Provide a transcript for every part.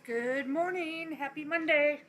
Good morning. Happy Monday.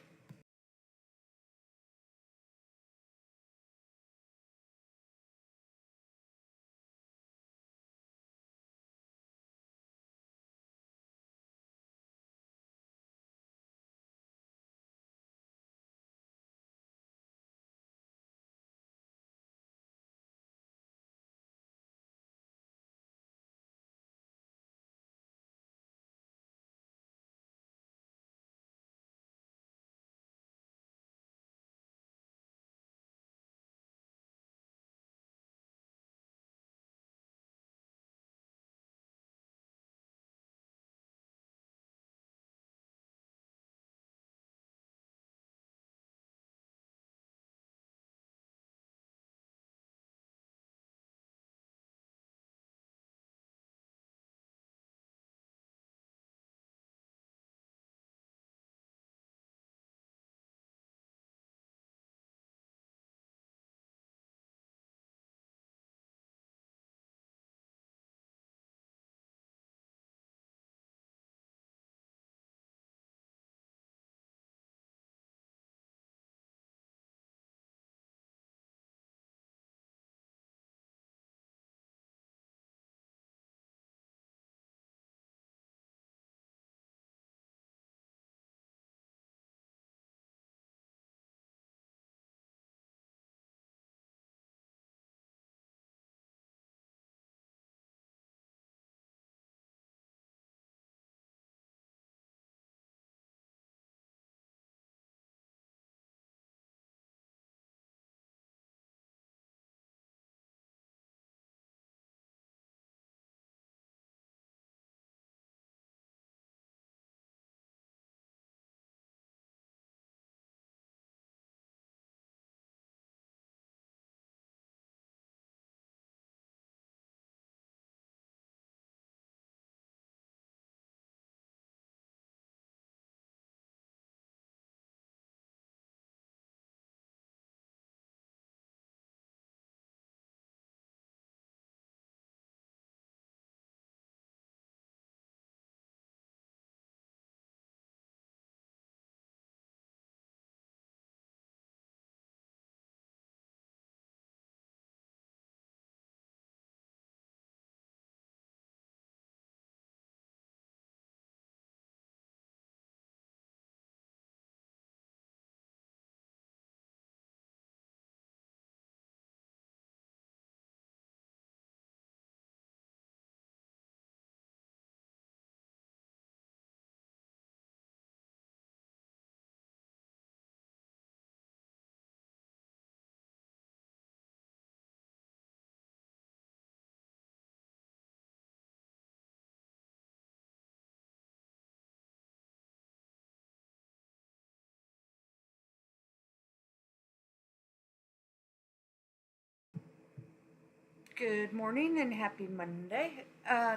Good morning and happy Monday.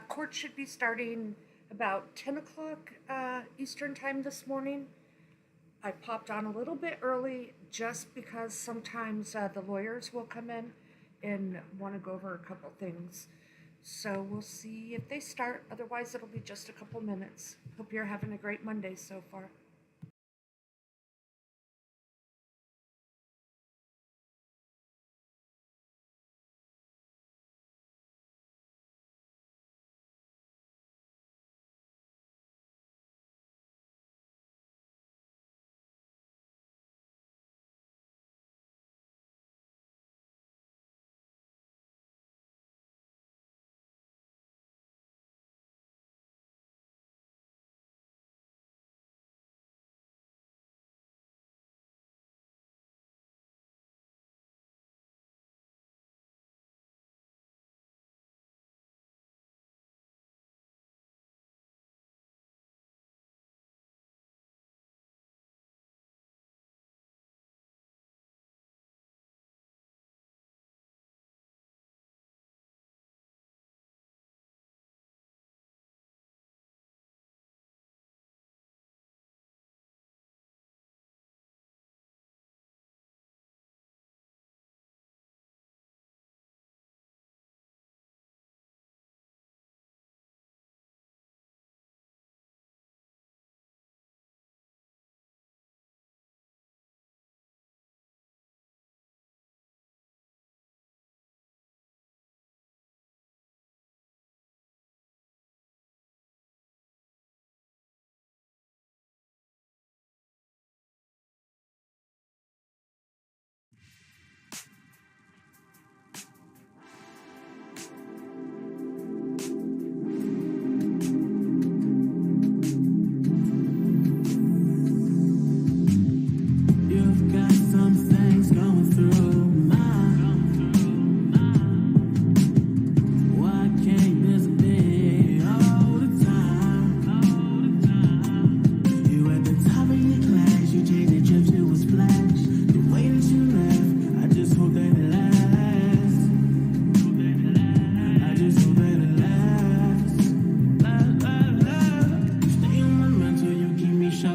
Court should be starting about 10 o'clock Eastern Time this morning. I popped on a little bit early just because sometimes the lawyers will come in and want to go over a couple things. So we'll see if they start. Otherwise, it'll be just a couple minutes. Hope you're having a great Monday so far.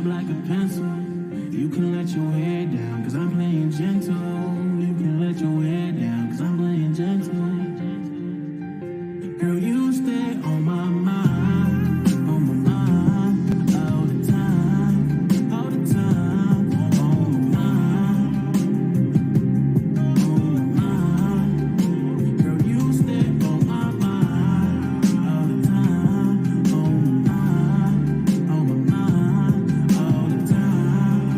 sharp like a pencil. You can let your hair down, cause I'm playing gentle. You can let your hair down, cause I'm playing gentle. Girl, you stay on my mind, all the time, all the time, on my mind. Girl, you stay on my mind, all the time, on my mind, all the time,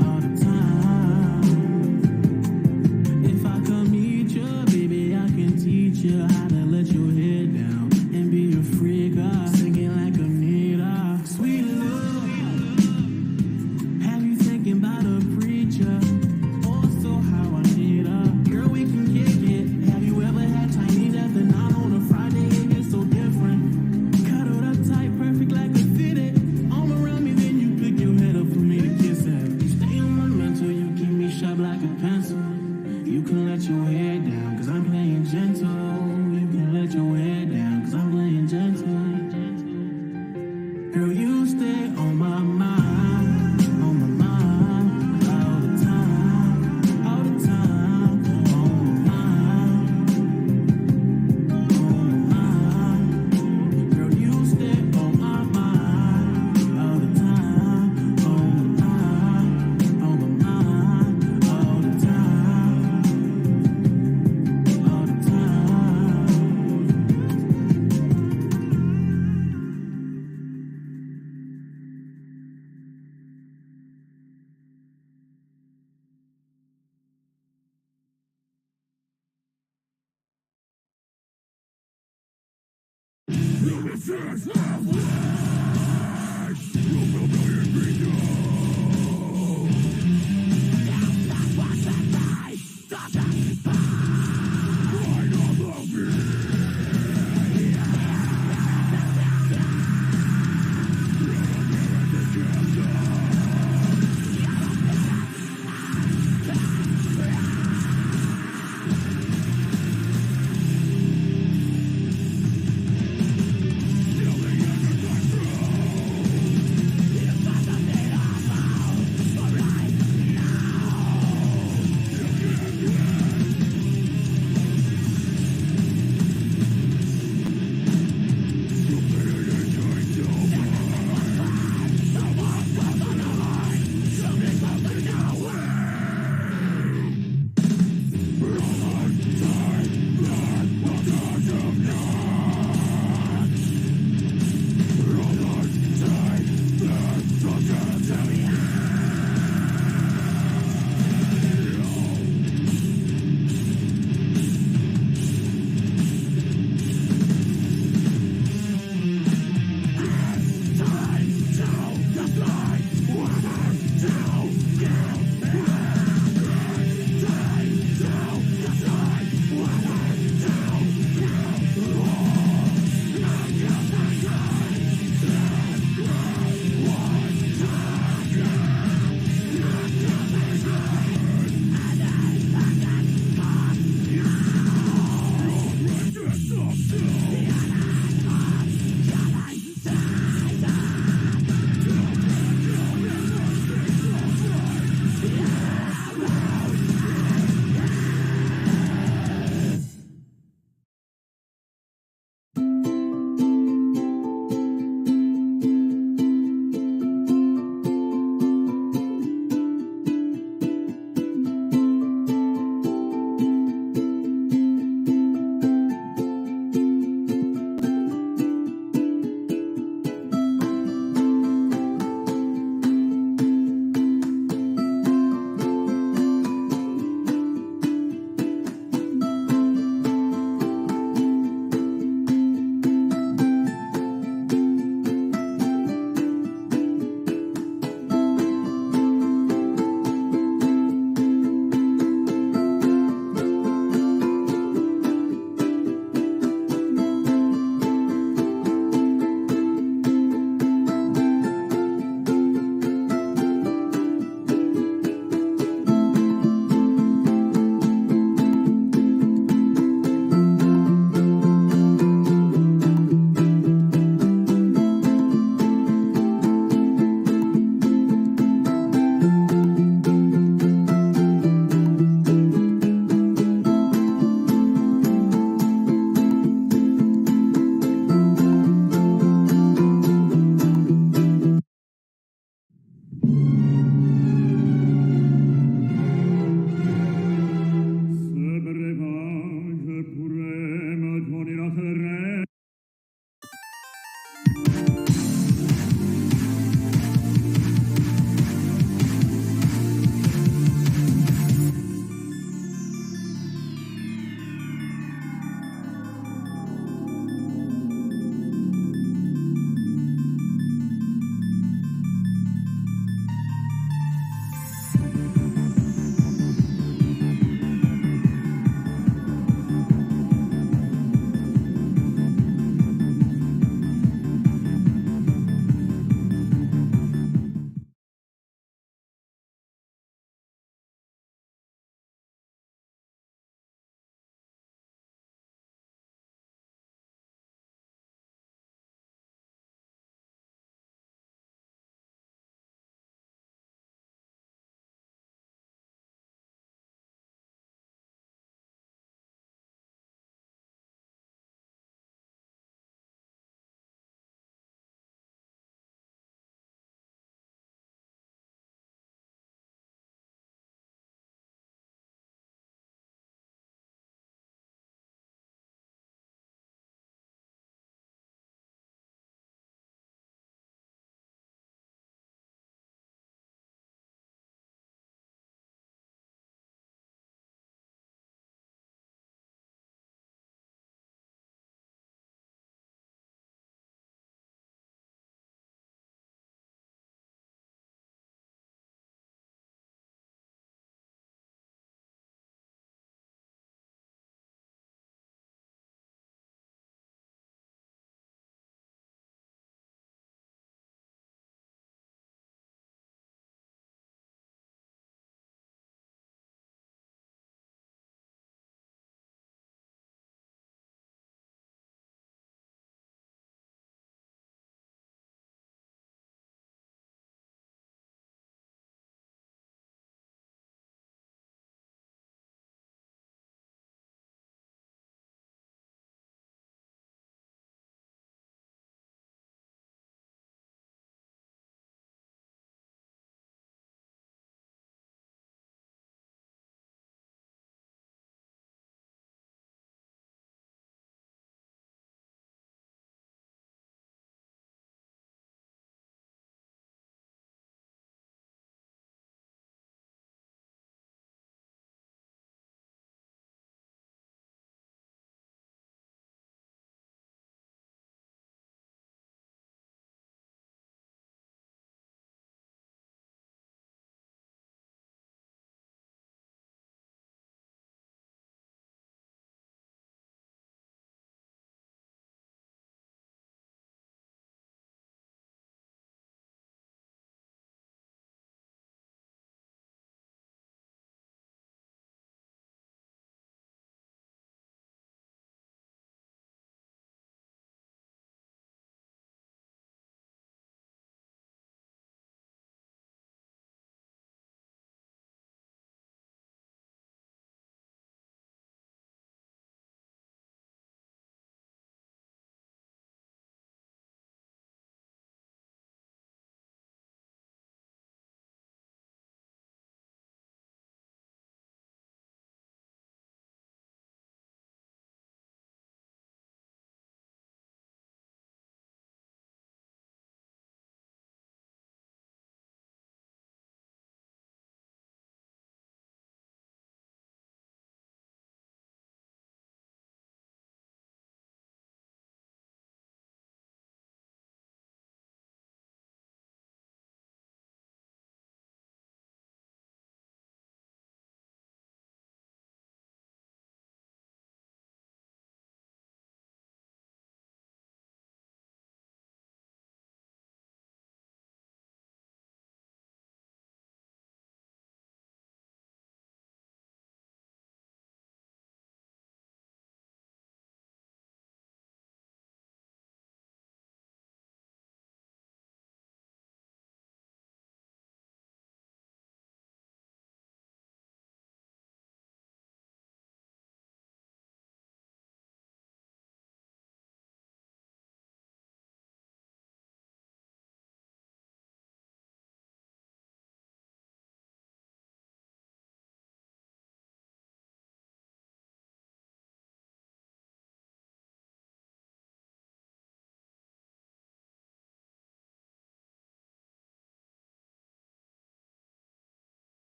all the time. If I come meet you, baby, I can teach you how to let your hair down and be a freak, singing like a Anita. Sweet love, have you thinking about a preacher? Also, how I need her. Girl, we can kick it. Have you ever had Chinese after 9 on a Friday? It gets so different. Cuddled up tight, perfect like a fitted. Arm around me, then you pick your head up for me to kiss it. You stay on my mental, you keep me sharp like a pencil. You can let your hair down, cause I'm playing gentle. You can let your hair down, cause I'm playing gentle. Girl, you stay on my mind, all the time, all the time, on my mind. Girl, you stay on my mind, all the time, on my mind, all the time, all the time.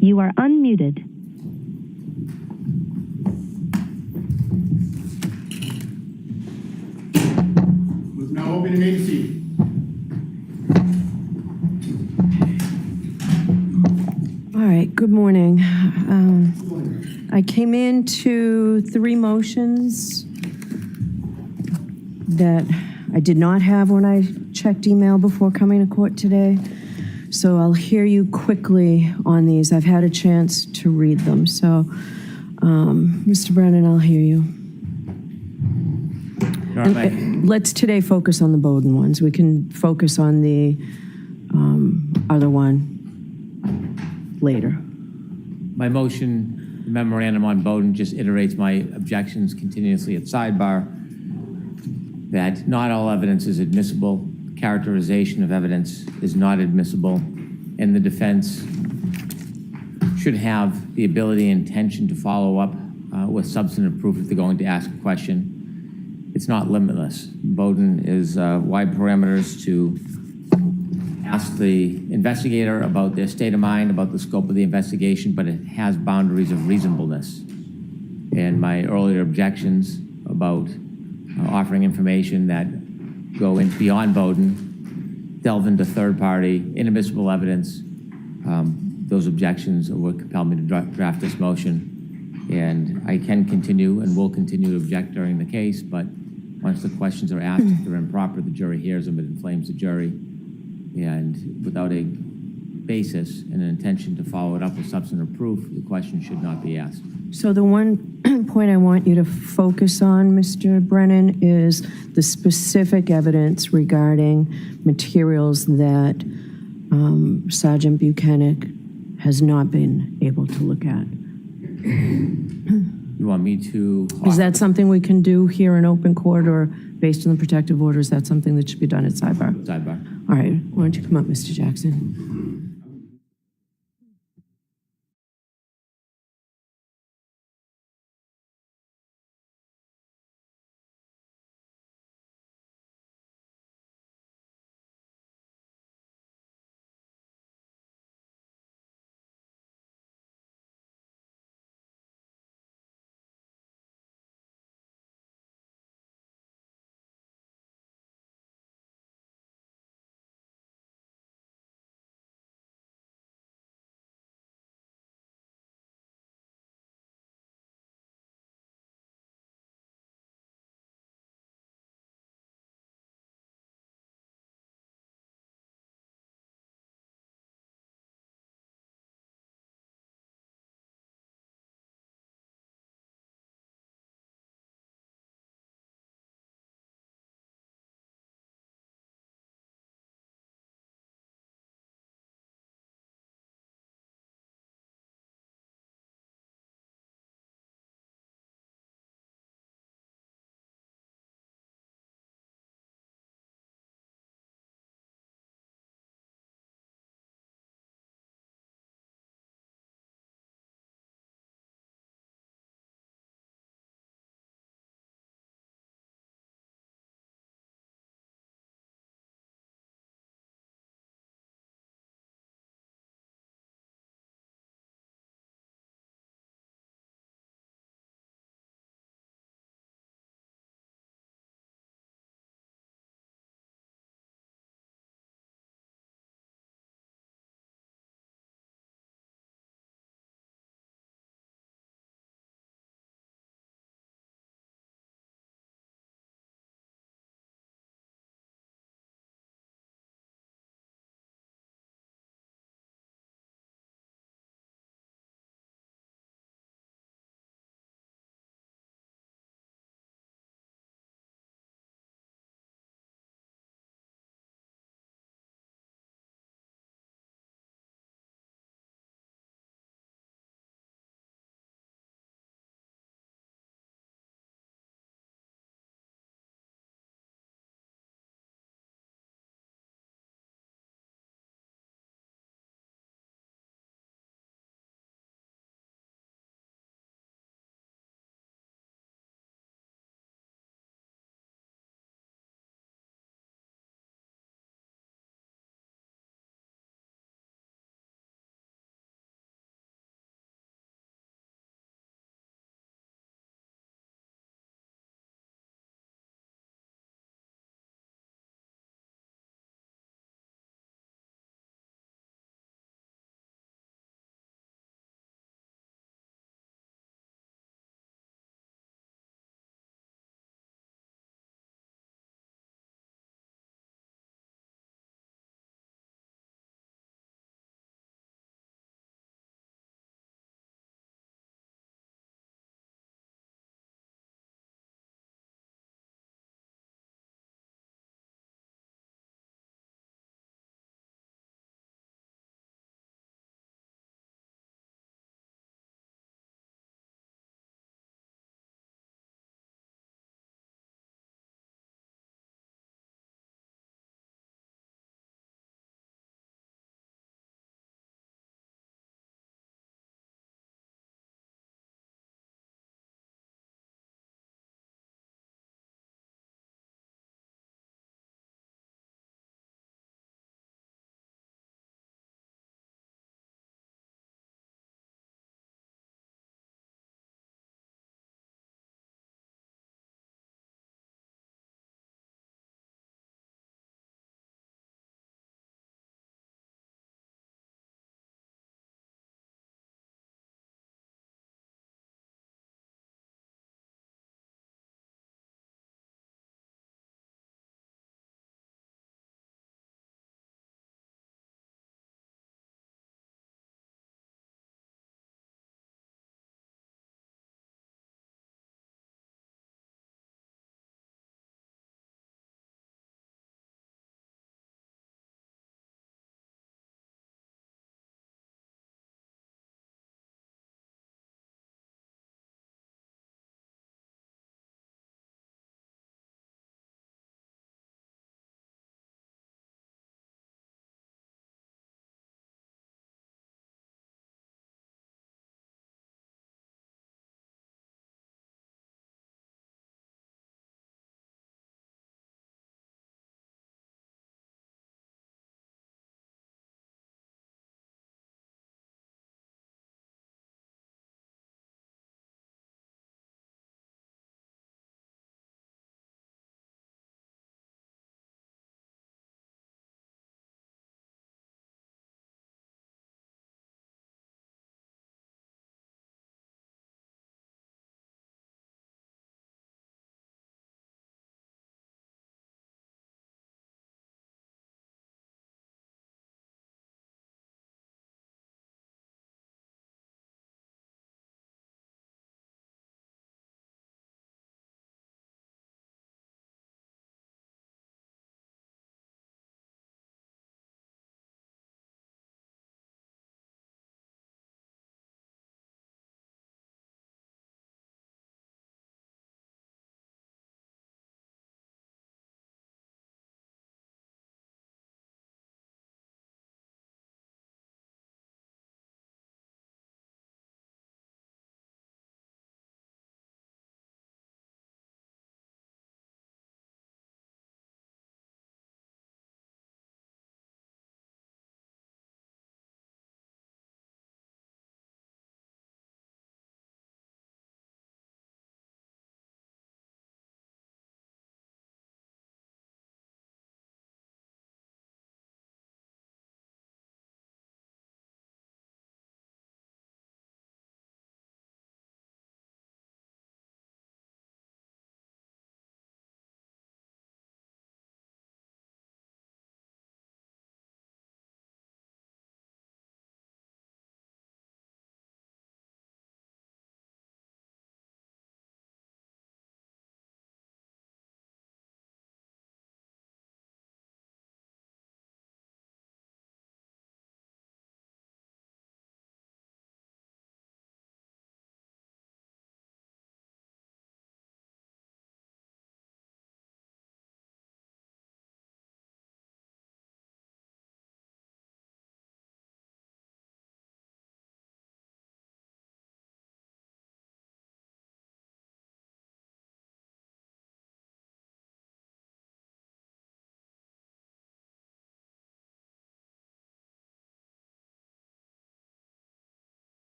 You are unmuted. Was now open and may be seated. All right, good morning. I came into 3 motions that I did not have when I checked email before coming to court today. So I'll hear you quickly on these. I've had a chance to read them. So, Mr. Brennan, I'll hear you. Let's today focus on the Bowden ones. We can focus on the other one later. My motion memorandum on Bowden just iterates my objections continuously at sidebar, that not all evidence is admissible, characterization of evidence is not admissible, and the defense should have the ability and intention to follow up with substantive proof if they're going to ask a question. It's not limitless. Bowden is wide parameters to ask the investigator about their state of mind, about the scope of the investigation, but it has boundaries of reasonableness. And my earlier objections about offering information that go in beyond Bowden, delve into third-party, inadmissible evidence, those objections are what compelled me to draft this motion. And I can continue and will continue to object during the case, but once the questions are asked, if they're improper, the jury hears them, it inflames the jury. And without a basis and an intention to follow it up with substantive proof, the question should not be asked. So the one point I want you to focus on, Mr. Brennan, is the specific evidence regarding materials that Sergeant Buchanan has not been able to look at. You want me to? Is that something we can do here in open court, or based on the protective order, is that something that should be done at sidebar? Sidebar. All right, why don't you come up, Mr. Jackson?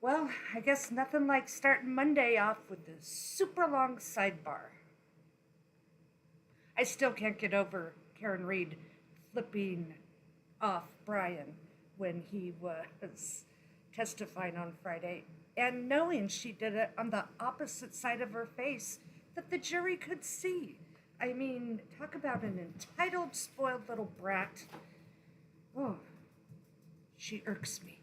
Well, I guess nothing like starting Monday off with a super long sidebar. I still can't get over Karen Reed flipping off Brian when he was testifying on Friday, and knowing she did it on the opposite side of her face that the jury could see. I mean, talk about an entitled, spoiled little brat. Oh, she irks me.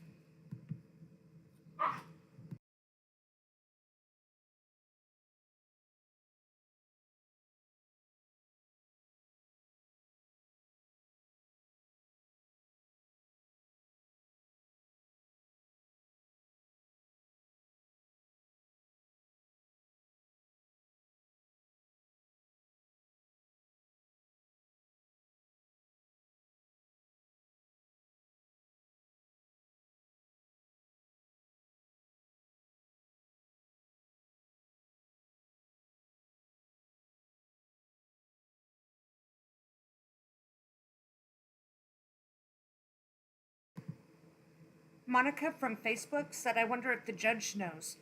Monica from Facebook said, "I wonder if the judge knows."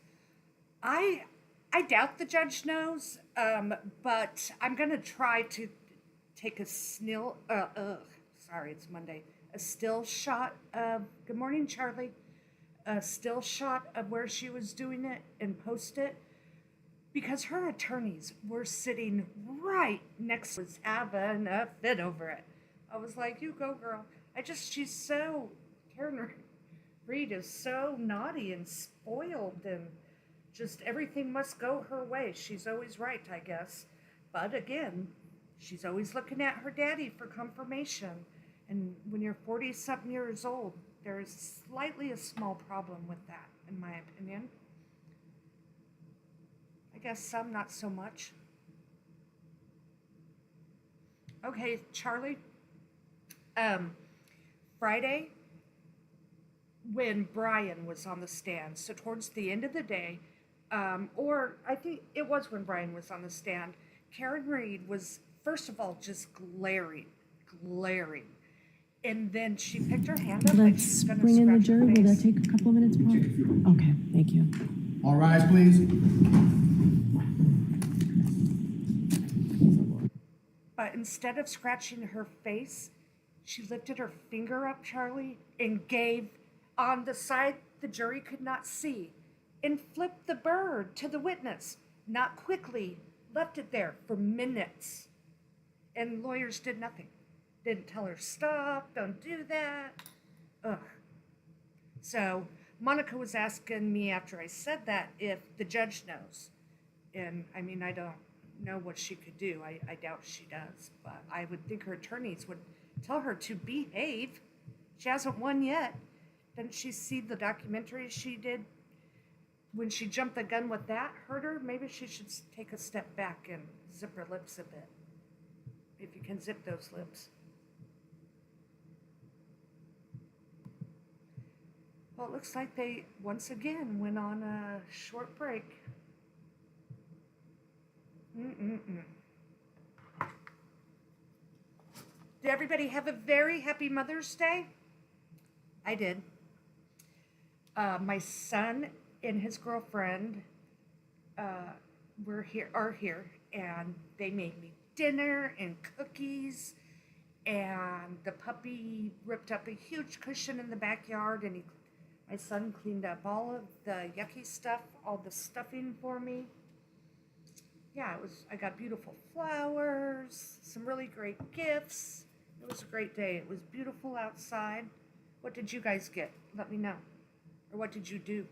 I I doubt the judge knows, but I'm gonna try to take a sorry, it's Monday. A still shot of Good morning, Charlie. A still shot of where she was doing it and post it because her attorneys were sitting right next to us having a fit over it. I was like, "You go, girl." She's so Karen Reed is so naughty and spoiled, and just everything must go her way. She's always right, I guess. But again, she's always looking at her daddy for confirmation. And when you're 40 something years old, there's slightly a small problem with that, in my opinion. I guess some, not so much. Okay, Charlie. Friday, when Brian was on the stand, so towards the end of the day, or I think it was when Brian was on the stand, Karen Reed was, first of all, just glaring. And then she picked her hand up like Let's she's going to bring in the scratch her jury. Will that face. take a couple of minutes, Paul? Okay, thank you. All rise, please. But instead of scratching her face, she lifted her finger up, Charlie, and gave on the side the jury could not see, and flipped the bird to the witness. Not quickly, left it there for minutes. And lawyers did nothing. Didn't tell her, "Stop, don't do that." Ugh. So Monica was asking me after I said that if the judge knows. And I mean, I don't know what she could do. I doubt she does. But I would think her attorneys would tell her to behave. She hasn't won yet. Didn't she see the documentary she did when she jumped the gun with that hurt her? Maybe she should take a step back and zip her lips a bit. If you can zip those lips. Well, it looks like they once again went on a short break. Did everybody have a very happy Mother's Day? I did. My son and his girlfriend are here, and they made me dinner and cookies. And the puppy ripped up a huge cushion in the backyard, and my son cleaned up all of the yucky stuff, all the stuffing for me. Yeah, I got beautiful flowers, some really great gifts. It was a great day. It was beautiful outside. What did you guys get? Let me know. Or what did you do?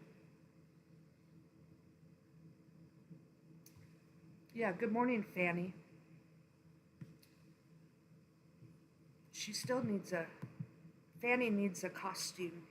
Yeah, good morning, Fanny. Fanny needs a costume.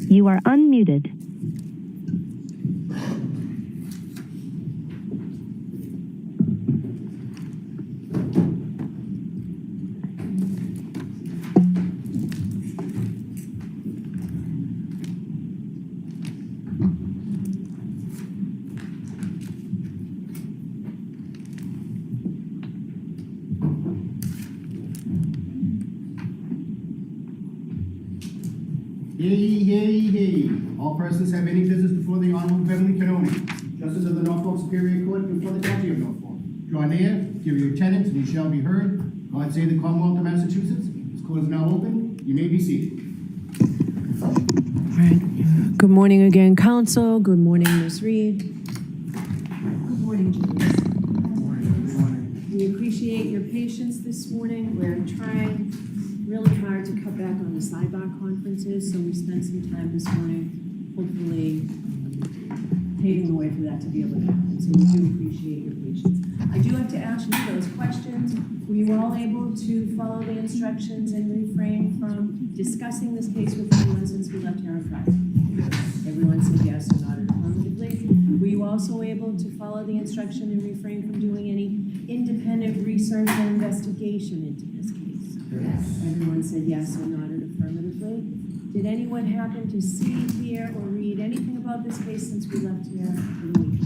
You are unmuted. Hey. All persons have any business before the Honorable Beverly Canoni, Justice of the Norfolk Superior Court before the County of Norfolk. Draw near, give your attendance, and you shall be heard. God save the Commonwealth of Massachusetts. This court is now open. You may be seated. All right. Good morning again, counsel. Good morning, Ms. Reed. Good morning, Julius. We appreciate your patience this morning. We're trying really hard to cut back on the sidebar conferences, so we spent some time this morning, hopefully paving the way for that to be able to happen. So we do appreciate your patience. I do have to ask you those questions. Were you all able to follow the instructions and refrain from discussing this case with anyone since we left here on Friday? Everyone said yes or nodded affirmatively. Were you also able to follow the instruction and refrain from doing any independent research or investigation into this case? Yes. Everyone said yes or nodded affirmatively. Did anyone happen to see, hear, or read anything about this case since we left here for the week?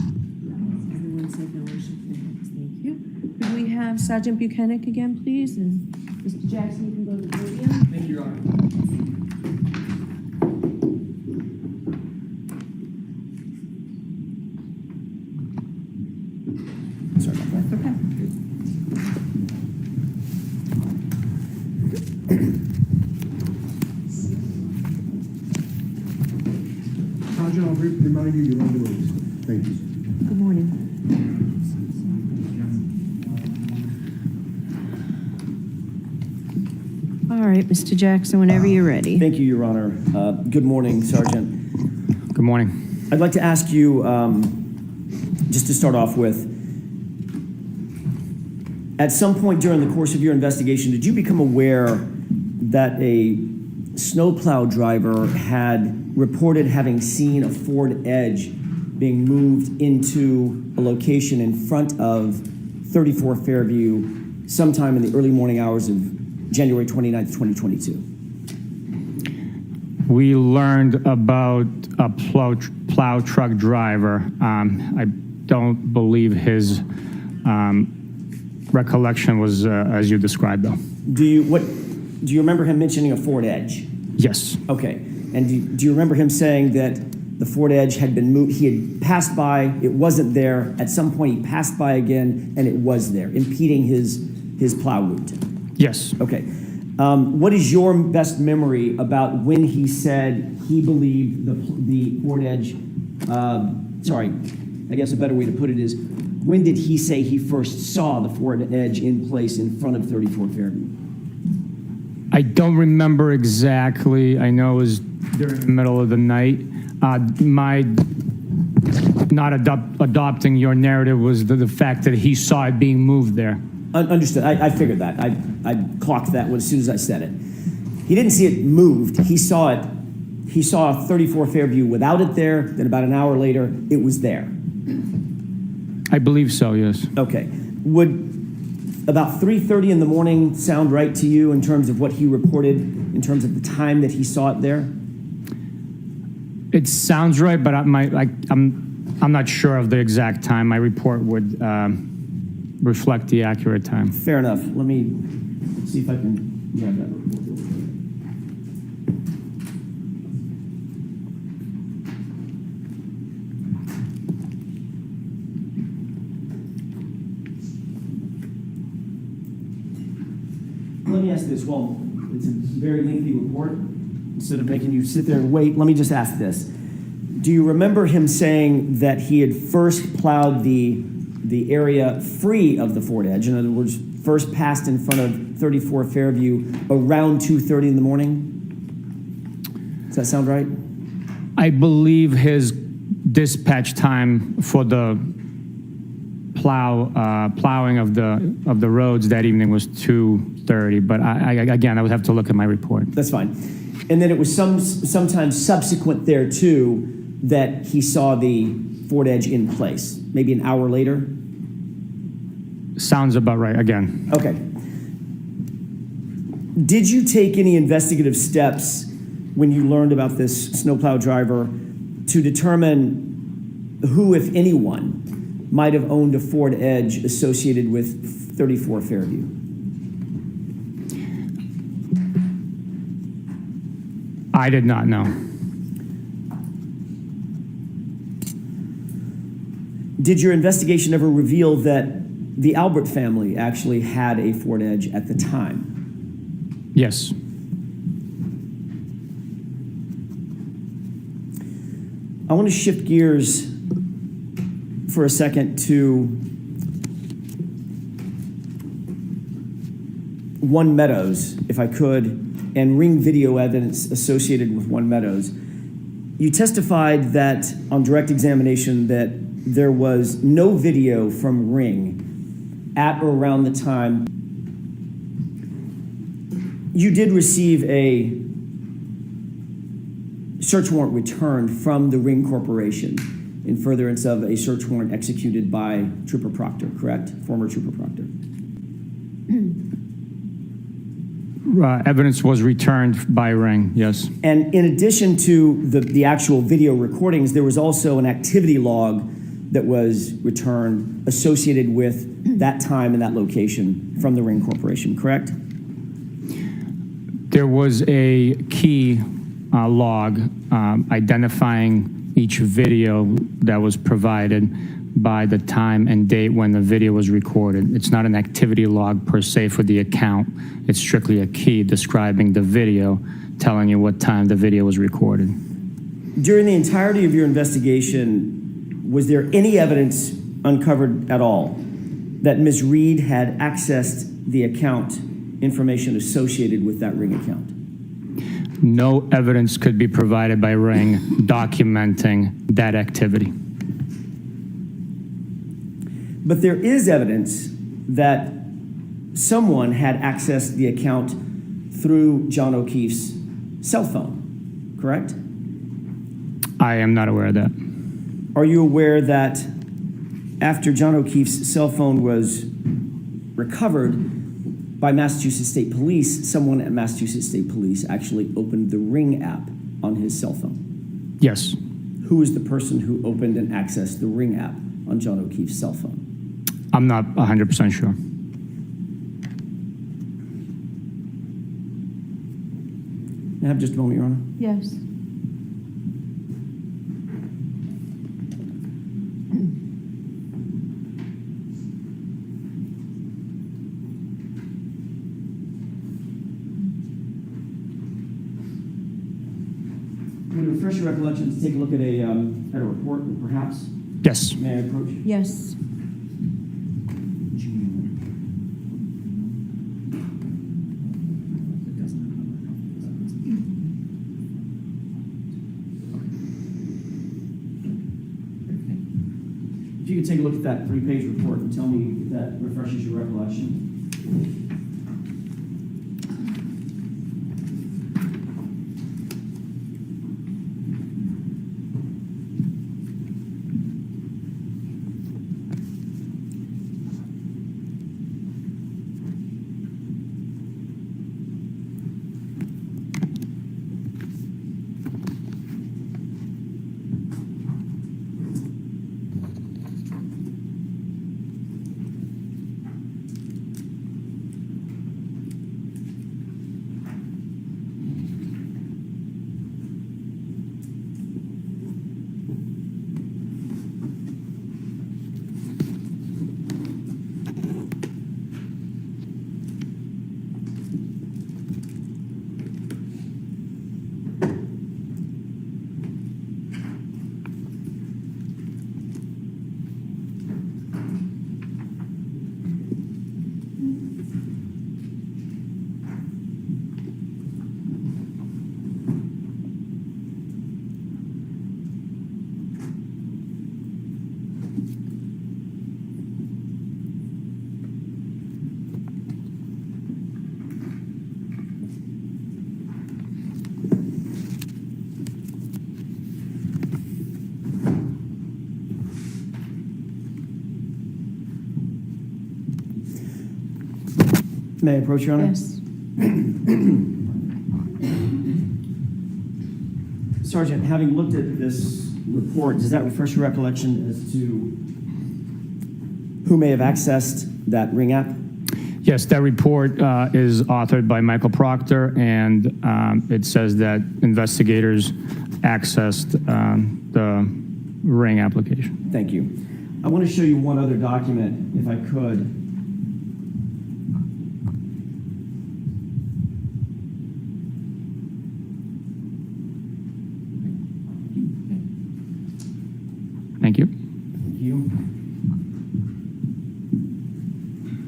Everyone said no or shook their heads. Thank you. Could we have Sergeant Buchanan again, please? And Mr. Jackson, you can go to the podium. Thank you, Your Honor. Sorry about that. Okay. Sergeant, I'll briefly remind you, you're under release. Thank you. Good morning. All right, Mr. Jackson, whenever you're ready. Thank you, Your Honor. Good morning, Sergeant. Good morning. I'd like to ask you, just to start off with, at some point during the course of your investigation, did you become aware that a snowplow driver had reported having seen a Ford Edge being moved into a location in front of 34 Fairview sometime in the early morning hours of January 29th, 2022? We learned about a plow truck driver. I don't believe his recollection was as you described, though. Do you remember him mentioning a Ford Edge? Yes. Okay. And do you remember him saying that the Ford Edge had been moved? He had passed by, it wasn't there. At some point, he passed by again, and it was there, impeding his plow route. Yes. Okay. What is your best memory about when he said he believed the Ford Edge? Sorry, I guess a better way to put it is, when did he say he first saw the Ford Edge in place in front of 34 Fairview? I don't remember exactly. I know it was during the middle of the night. My not adopting your narrative was the fact that he saw it being moved there. Understood. I figured that. I clocked that as soon as I said it. He didn't see it moved. He saw it. He saw 34 Fairview without it there. Then about an hour later, it was there. I believe so, yes. Okay. Would about 3:30 in the morning sound right to you in terms of what he reported, in terms of the time that he saw it there? It sounds right, but I'm not sure of the exact time. My report would reflect the accurate time. Fair enough. Let me see if I can grab that report. Let me ask this. Well, it's a very lengthy report. Instead of making you sit there and wait, let me just ask this. Do you remember him saying that he had first plowed the area free of the Ford Edge? In other words, first passed in front of 34 Fairview around 2:30 in the morning? Does that sound right? I believe his dispatch time for the plowing of the roads that evening was 2:30, but I would have to look at my report. That's fine. And then it was sometime subsequent thereto that he saw the Ford Edge in place, maybe an hour later? Sounds about right, again. Okay. Did you take any investigative steps when you learned about this snowplow driver to determine who, if anyone, might have owned a Ford Edge associated with 34 Fairview? I did not know. Did your investigation ever reveal that the Albert family actually had a Ford Edge at the time? Yes. I want to shift gears for a second to One Meadows, if I could, and ring video evidence associated with One Meadows. You testified that on direct examination that there was no video from Ring at or around the time. You did receive a search warrant returned from the Ring Corporation in furtherance of a search warrant executed by Trooper Proctor, correct? Former Trooper Proctor. Evidence was returned by Ring, yes. And in addition to the actual video recordings, there was also an activity log that was returned associated with that time and that location from the Ring Corporation, correct? There was a key log identifying each video that was provided by the time and date when the video was recorded. It's not an activity log per se for the account. It's strictly a key describing the video, telling you what time the video was recorded. During the entirety of your investigation, was there any evidence uncovered at all that Ms. Reed had accessed the account information associated with that Ring account? No evidence could be provided by Ring documenting that activity. But there is evidence that someone had accessed the account through John O'Keefe's cell phone, correct? I am not aware of that. Are you aware that after John O'Keefe's cell phone was recovered by Massachusetts State Police, someone at Massachusetts State Police actually opened the Ring app on his cell phone? Yes. Who was the person who opened and accessed the Ring app on John O'Keefe's cell phone? I'm not 100% sure. May I have just a moment, Your Honor? Yes. I'm going to refresh your recollection to take a look at a report, perhaps. Yes. May I approach? Yes. If you could take a look at that 3-page report and tell me if that refreshes your recollection. May I approach, Your Honor? Yes. Sergeant, having looked at this report, does that refresh your recollection as to who may have accessed that Ring app? Yes, that report is authored by Michael Proctor, and it says that investigators accessed the Ring application. Thank you. I want to show you one other document, if I could. Thank you. Thank you.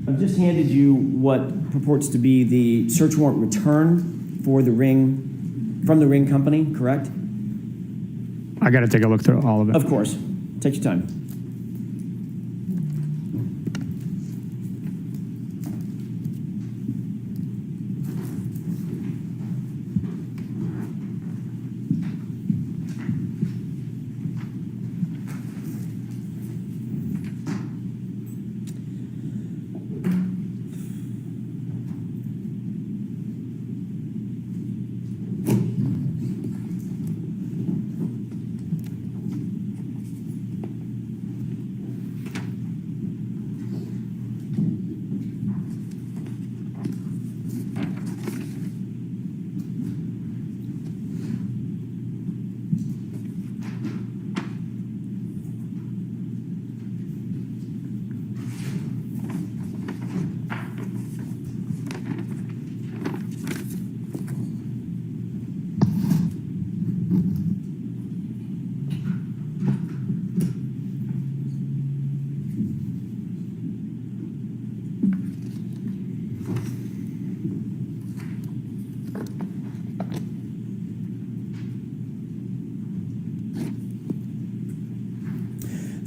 I've just handed you what purports to be the search warrant return for the Ring, from the Ring Company, correct? I got to take a look through all of it. Of course. Take your time.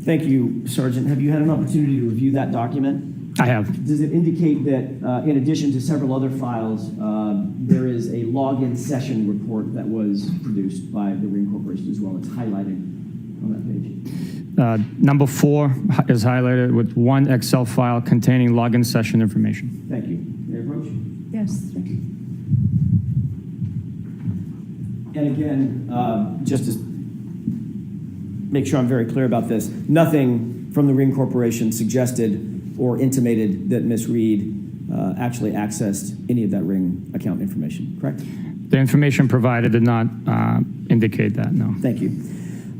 Thank you, Sergeant. Have you had an opportunity to review that document? I have. Does it indicate that in addition to several other files, there is a login session report that was produced by the Ring Corporation as well? It's highlighted on that page. Number 4 is highlighted with one Excel file containing login session information. Thank you. May I approach? Yes. Thank you. And again, just to make sure I'm very clear about this, nothing from the Ring Corporation suggested or intimated that Ms. Reed actually accessed any of that Ring account information, correct? The information provided did not indicate that, no. Thank you.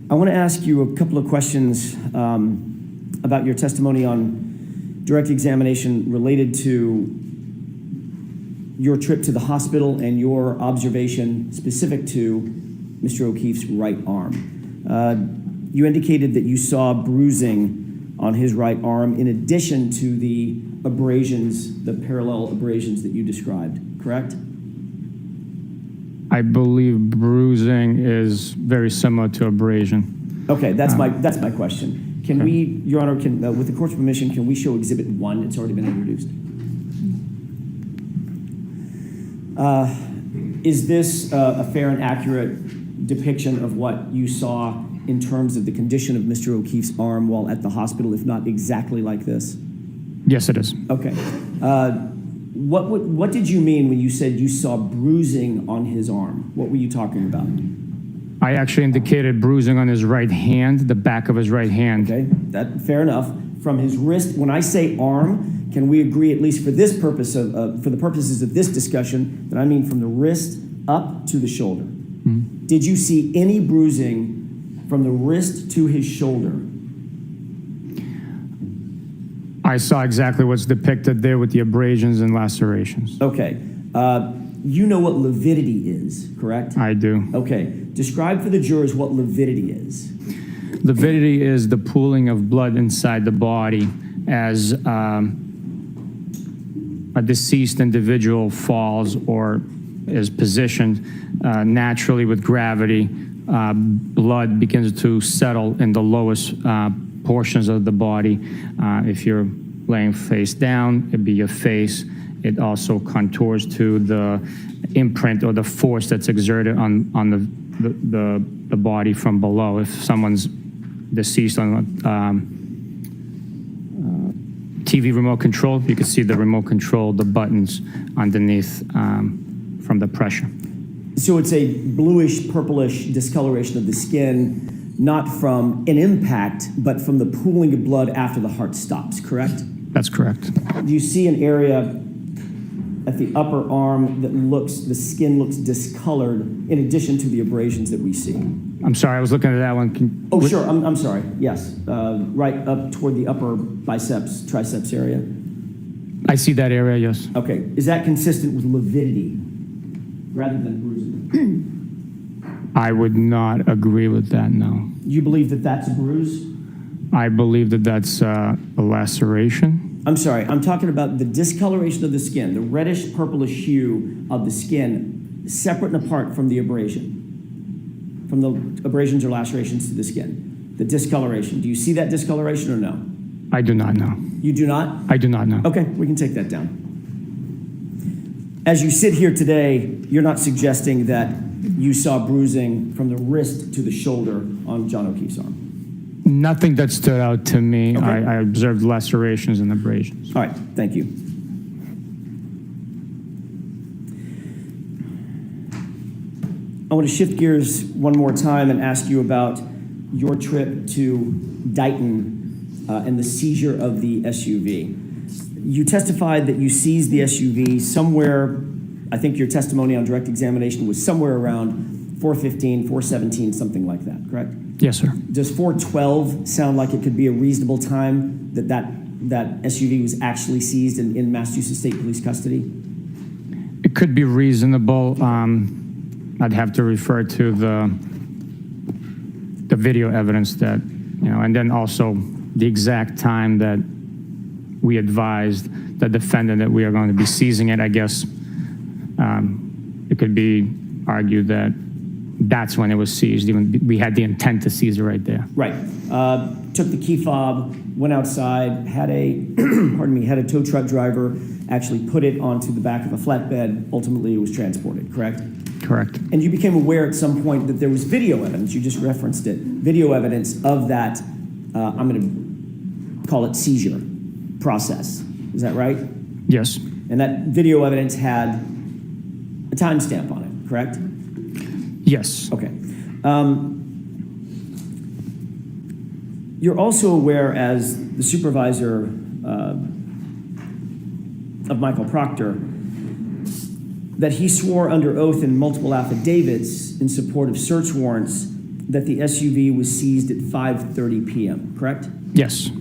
I want to ask you a couple of questions about your testimony on direct examination related to your trip to the hospital and your observation specific to Mr. O'Keefe's right arm. You indicated that you saw bruising on his right arm in addition to the abrasions, the parallel abrasions that you described, correct? I believe bruising is very similar to abrasion. Okay, that's my question. Can we, Your Honor, with the court's permission, can we show Exhibit 1? It's already been introduced. Is this a fair and accurate depiction of what you saw in terms of the condition of Mr. O'Keefe's arm while at the hospital, if not exactly like this? Yes, it is. Okay. What did you mean when you said you saw bruising on his arm? What were you talking about? I actually indicated bruising on his right hand, the back of his right hand. Okay, that fair enough. From his wrist, when I say arm, can we agree, at least for this purpose for the purposes of this discussion, that I mean from the wrist up to the shoulder? Mm-hmm. Did you see any bruising from the wrist to his shoulder? I saw exactly what's depicted there with the abrasions and lacerations. Okay. You know what lividity is, correct? I do. Okay. Describe for the jurors what lividity is. Lividity is the pooling of blood inside the body as a deceased individual falls or is positioned naturally with gravity. Blood begins to settle in the lowest portions of the body. If you're laying face down, it'd be your face. It also contours to the imprint or the force that's exerted on the body from below. If someone's deceased on TV remote control. You can see the remote control, the buttons underneath from the pressure. So it's a bluish, purplish discoloration of the skin, not from an impact, but from the pooling of blood after the heart stops, correct? That's correct. Do you see an area at the upper arm that the skin looks discolored in addition to the abrasions that we see? I'm sorry, I was looking at that one. Oh, sure, I'm sorry, yes. Right up toward the upper biceps, triceps area? I see that area, yes. Okay, is that consistent with lividity rather than bruising? I would not agree with that, no. You believe that that's a bruise? I believe that that's a laceration. I'm sorry, I'm talking about the discoloration of the skin, the reddish purplish hue of the skin, separate and apart from the abrasion, from the abrasions or lacerations to the skin. The discoloration, do you see that discoloration or no? I do not know. You do not? I do not know. Okay, we can take that down. As you sit here today, you're not suggesting that you saw bruising from the wrist to the shoulder on John O'Keefe's arm? Nothing that stood out to me. Okay. I observed lacerations and abrasions. All right, thank you. I want to shift gears one more time and ask you about your trip to Dighton and the seizure of the SUV. You testified that you seized the SUV somewhere, I think your testimony on direct examination was somewhere around 4:15, 4:17, something like that, correct? Yes, sir. Does 4:12 sound like it could be a reasonable time that SUV was actually seized in Massachusetts State Police custody? It could be reasonable. I'd have to refer to the video evidence that, and then also the exact time that we advised the defendant that we are going to be seizing it. I guess it could be argued that that's when it was seized. Even we had the intent to seize it right there. Right. Took the key fob, went outside, had a had a tow truck driver actually put it onto the back of a flatbed. Ultimately, it was transported, correct? Correct. And you became aware at some point that there was video evidence, you just referenced it, video evidence of that, I'm going to call it seizure process. Is that right? Yes. And that video evidence had a timestamp on it, correct? Yes. Okay. You're also aware, as the supervisor of Michael Proctor, that he swore under oath in multiple affidavits in support of search warrants that the SUV was seized at 5:30 p.m., correct? Yes.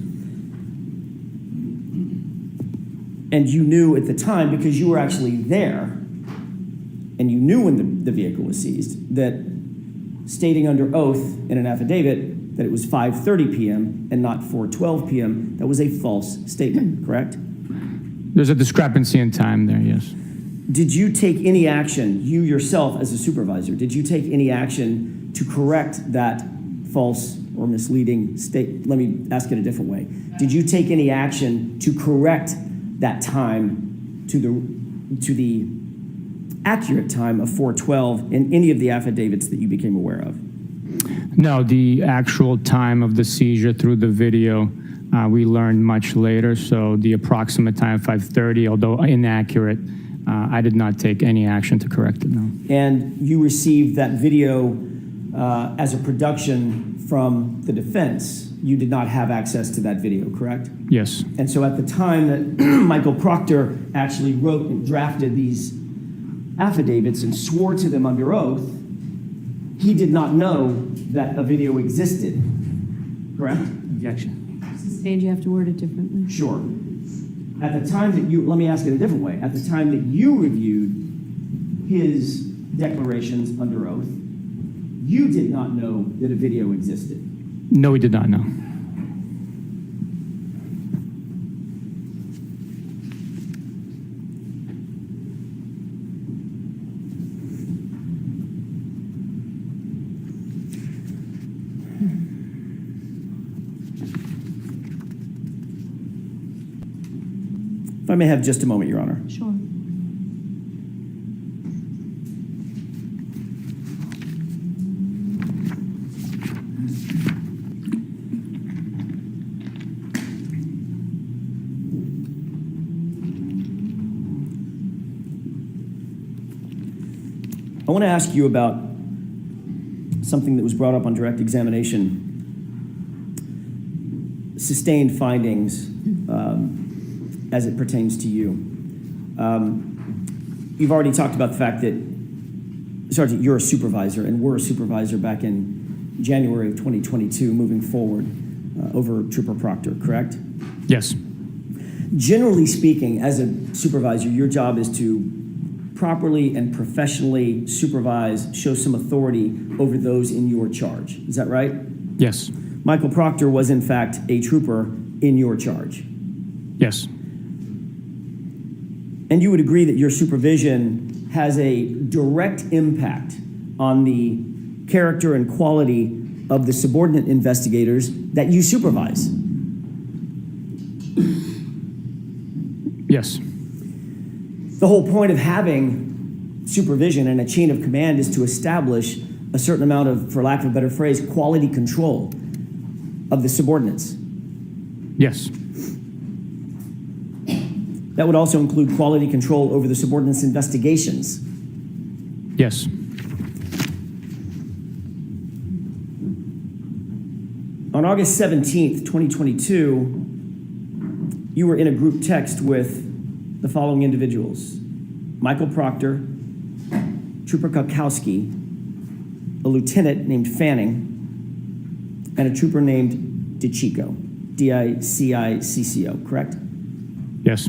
And you knew at the time, because you were actually there, and you knew when the vehicle was seized, that stating under oath in an affidavit that it was 5:30 p.m. and not 4:12 p.m., that was a false statement, correct? There's a discrepancy in time there, yes. Did you take any action, you yourself as a supervisor, did you take any action to correct that false or misleading state? Let me ask it a different way. Did you take any action to correct that time to the accurate time of 4:12 in any of the affidavits that you became aware of? No, the actual time of the seizure through the video, we learned much later. So the approximate time of 5:30, although inaccurate, I did not take any action to correct it, no. And you received that video as a production from the defense. You did not have access to that video, correct? Yes. And so at the time that Michael Proctor actually wrote and drafted these affidavits and swore to them under oath, he did not know that a video existed, correct? Objection. Stage, you have to word it differently. Sure. At the time that let me ask it a different way. At the time that you reviewed his declarations under oath, you did not know that a video existed. No, we did not know. If I may have just a moment, Your Honor. Sure. I want to ask you about something that was brought up on direct examination. Sustained findings as it pertains to you. You've already talked about the fact that, Sergeant, you're a supervisor and were a supervisor back in January of 2022 moving forward over Trooper Proctor, correct? Yes. Generally speaking, as a supervisor, your job is to properly and professionally supervise, show some authority over those in your charge. Is that right? Yes. Michael Proctor was, in fact, a trooper in your charge. Yes. And you would agree that your supervision has a direct impact on the character and quality of the subordinate investigators that you supervise. Yes. The whole point of having supervision and a chain of command is to establish a certain amount of, for lack of a better phrase, quality control of the subordinates. Yes. That would also include quality control over the subordinates' investigations. Yes. On August 17th, 2022, you were in a group text with the following individuals: Michael Proctor, Trooper Kukowski, a lieutenant named Fanning, and a trooper named DiCicco, D-I-C-I-C-C-O, correct? Yes.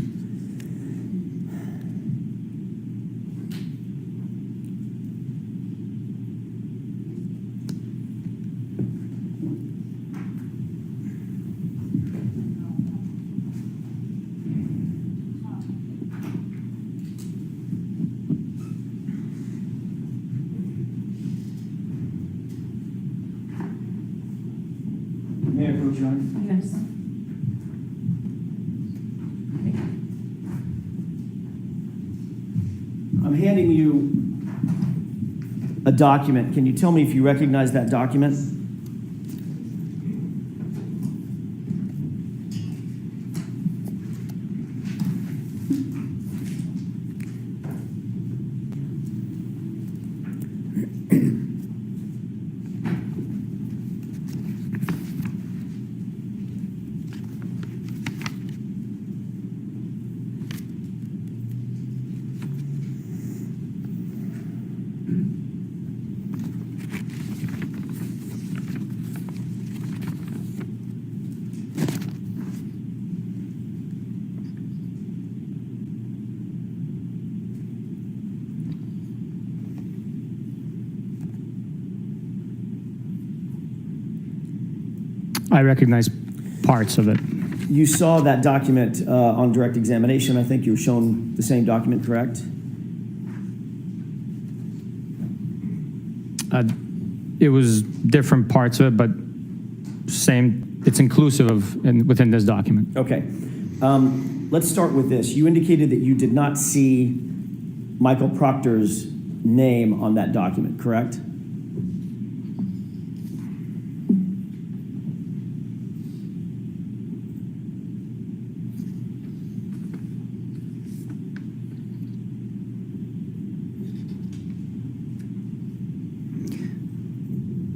May I approach you? Yes. I'm handing you a document. Can you tell me if you recognize that document? I recognize parts of it. You saw that document on direct examination. I think you were shown the same document, correct? It was different parts of it, but same, it's inclusive of within this document. Okay. Let's start with this. You indicated that you did not see Michael Proctor's name on that document, correct?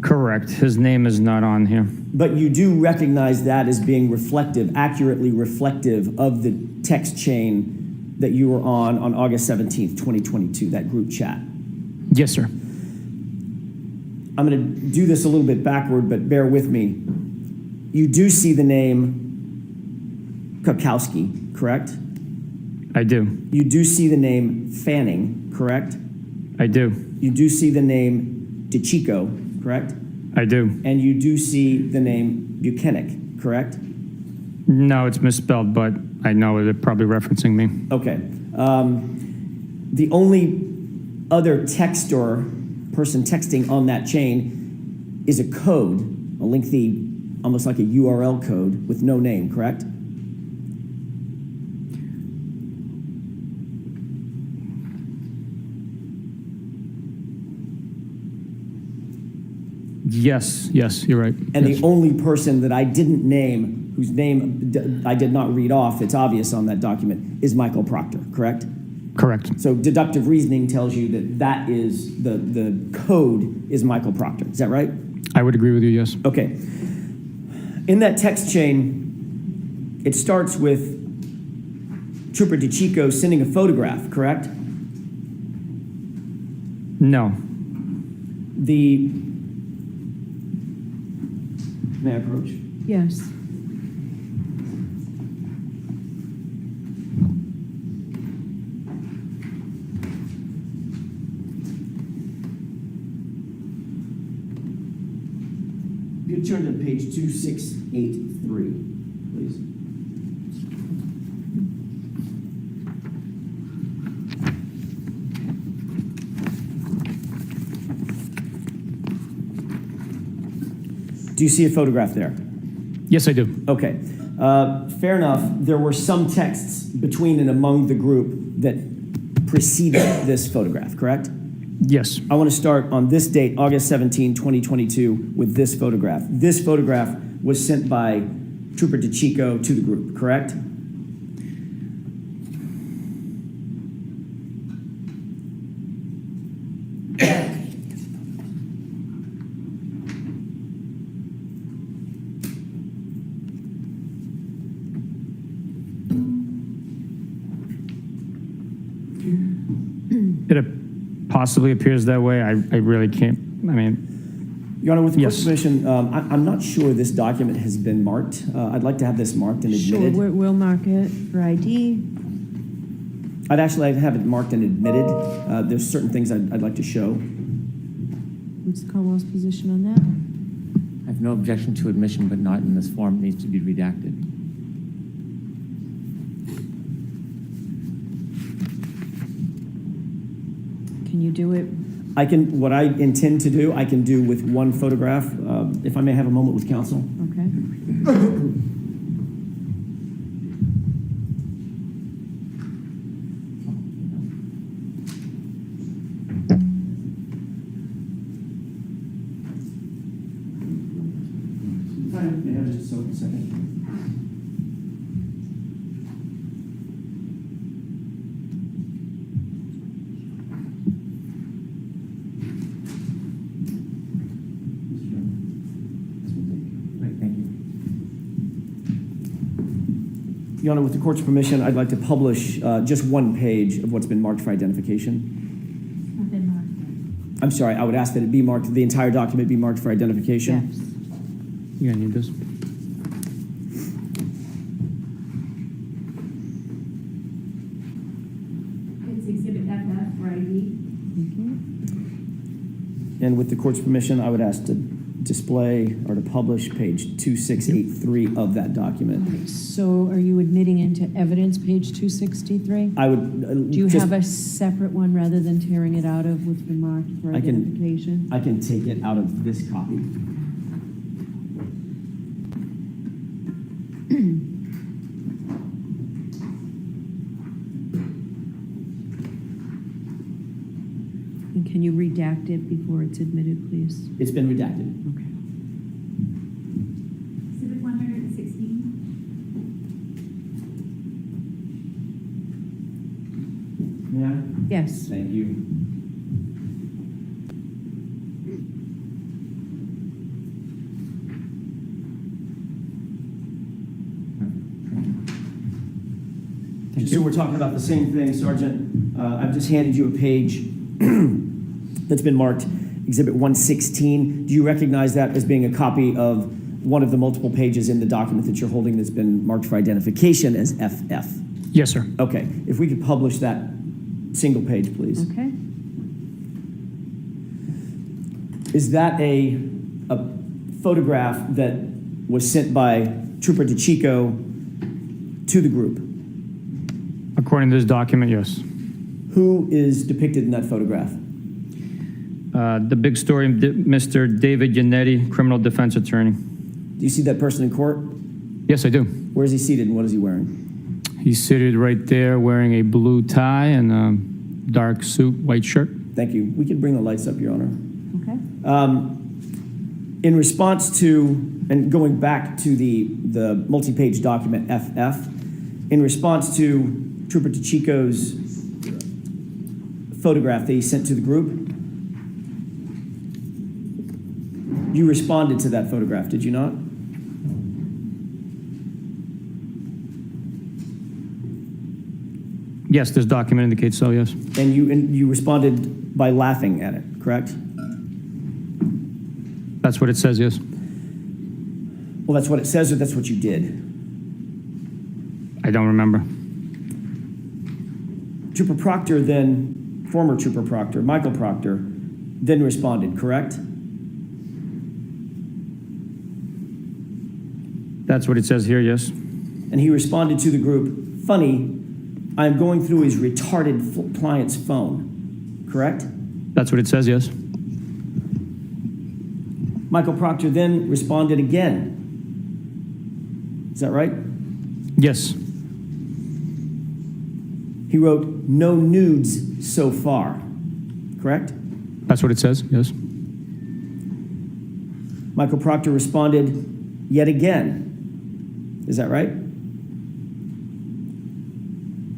Correct. His name is not on here. But you do recognize that as being reflective, accurately reflective of the text chain that you were on August 17th, 2022, that group chat. Yes, sir. I'm going to do this a little bit backward, but bear with me. You do see the name Kukowski, correct? I do. You do see the name Fanning, correct? I do. You do see the name DiCicco, correct? I do. And you do see the name Buchanan, correct? No, it's misspelled, but I know they're probably referencing me. Okay. The only other text or person texting on that chain is a code, a lengthy, almost like a URL code with no name, correct? Yes, you're right. And Yes. the only person that I didn't name, whose name I did not read off, it's obvious on that document, is Michael Proctor, correct? Correct. So deductive reasoning tells you that that is, the code is Michael Proctor. Is that right? I would agree with you, yes. Okay. In that text chain, it starts with Trooper DeChico sending a photograph, correct? No. May I approach? Yes. You could turn to page 2683, please. Do you see a photograph there? Yes, I do. Okay. Fair enough. There were some texts between and among the group that preceded this photograph, correct? Yes. I want to start on this date, August 17, 2022, with this photograph. This photograph was sent by Trooper DeChico to the group, correct? It possibly appears that way. I really can't, I mean, Your Honor, with the court's Yes. permission, I'm not sure this document has been marked. I'd like to have this marked and Sure, admitted. we'll mark it for ID. I'd actually like to have it marked and admitted. There's certain things I'd like to show. What's the Commonwealth's position on that? I have no objection to admission, but not in this form. It needs to be redacted. Can you do it? What I intend to do, I can do with one photograph. If I may have a moment with counsel. Okay. May I have just a second? Right, thank you. Your Honor, with the court's permission, I'd like to publish just one page of what's been marked for identification. I'm sorry, I would ask that it be marked, the entire document be marked for identification. Yes. you're gonna need this. It's Exhibit FF for ID. And with the court's permission, I would ask to display or to publish page 2683 of that document. Okay, so are you admitting into evidence, page 263? I would. Do you just- have a separate one rather than tearing it out of what's been marked for I can- identification? I can take it out of this copy. And can you redact it before it's admitted, please? It's been redacted. Okay. Exhibit 116. May I? Yes. Thank you. Just so we're talking about the same thing, Sergeant, I've just handed you a page that's been marked Exhibit 116. Do you recognize that as being a copy of one of the multiple pages in the document that you're holding that's been marked for identification as FF? Yes, sir. Okay, if we could publish that single page, please. Okay. Is that a photograph that was sent by Trooper DeChico to the group? According to this document, yes. Who is depicted in that photograph? The big story, Mr. David Yannetti, criminal defense attorney. Do you see that person in court? Yes, I do. Where is he seated and what is he wearing? He's seated right there wearing a blue tie and a dark suit, white shirt. Thank you. We can bring the lights up, Your Honor. Okay. In response to, and going back to the multi-page document FF, in response to Trooper DeChico's photograph that he sent to the group? You responded to that photograph, did you not? Yes, this document indicates so, yes. And you responded by laughing at it, correct? That's what it says, yes. Well, that's what it says, or that's what you did? I don't remember. Trooper Proctor then, former Trooper Proctor, Michael Proctor, then responded, correct? That's what it says here, yes. And he responded to the group, funny, I'm going through his retarded client's phone, correct? That's what it says, yes. Michael Proctor then responded again. Is that right? Yes. He wrote, no nudes so far, correct? That's what it says, yes. Michael Proctor responded yet again. Is that right?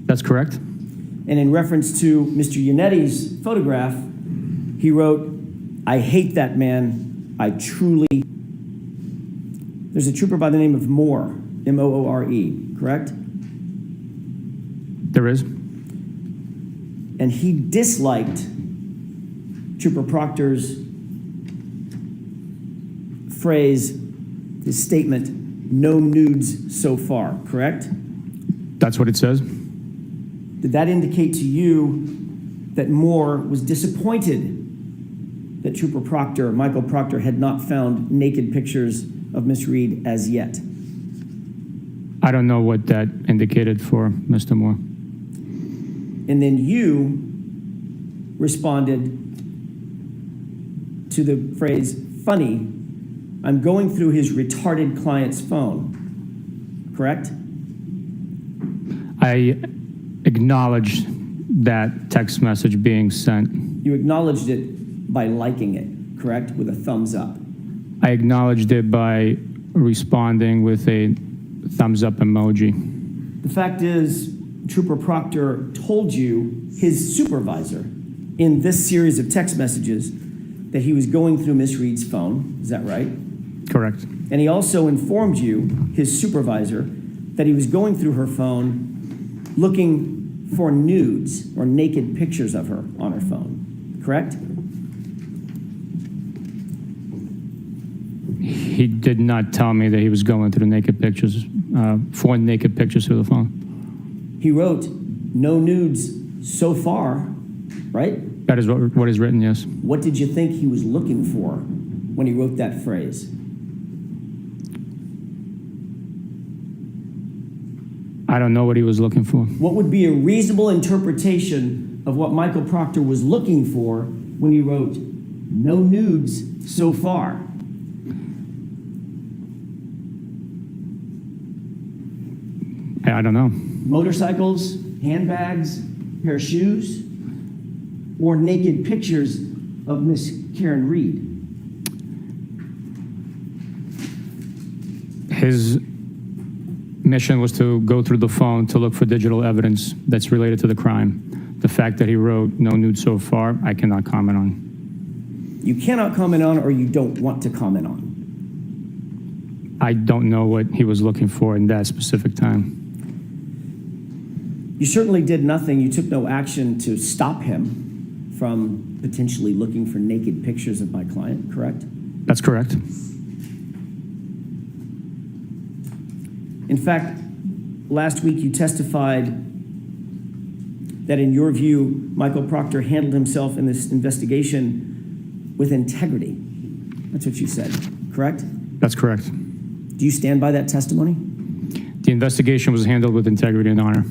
That's correct. And in reference to Mr. Yanetti's photograph, he wrote, I hate that man. I truly. There's a trooper by the name of Moore, M-O-O-R-E, correct? There is. And he disliked Trooper Proctor's phrase, his statement, no nudes so far, correct? That's what it says. Did that indicate to you that Moore was disappointed that Trooper Proctor, Michael Proctor, had not found naked pictures of Miss Reed as yet? I don't know what that indicated for Mr. Moore. And then you responded to the phrase, funny, I'm going through his retarded client's phone, correct? I acknowledged that text message being sent. You acknowledged it by liking it, correct? With a thumbs up. I acknowledged it by responding with a thumbs up emoji. The fact is, Trooper Proctor told you, his supervisor, in this series of text messages, that he was going through Miss Reed's phone. Is that right? Correct. And he also informed you, his supervisor, that he was going through her phone looking for nudes or naked pictures of her on her phone, correct? He did not tell me that he was going through naked pictures, for naked pictures through the phone. He wrote, no nudes so far, right? That is what is written, yes. What did you think he was looking for when he wrote that phrase? I don't know what he was looking for. What would be a reasonable interpretation of what Michael Proctor was looking for when he wrote, no nudes so far? I don't know. Motorcycles, handbags, pair of shoes, or naked pictures of Miss Karen Reed? His mission was to go through the phone to look for digital evidence that's related to the crime. The fact that he wrote no nude so far, I cannot comment on. You cannot comment on, or you don't want to comment on? I don't know what he was looking for in that specific time. You certainly did nothing. You took no action to stop him from potentially looking for naked pictures of my client, correct? That's correct. In fact, last week you testified that in your view, Michael Proctor handled himself in this investigation with integrity. That's what you said, correct? That's correct. Do you stand by that testimony? The investigation was handled with integrity and honor.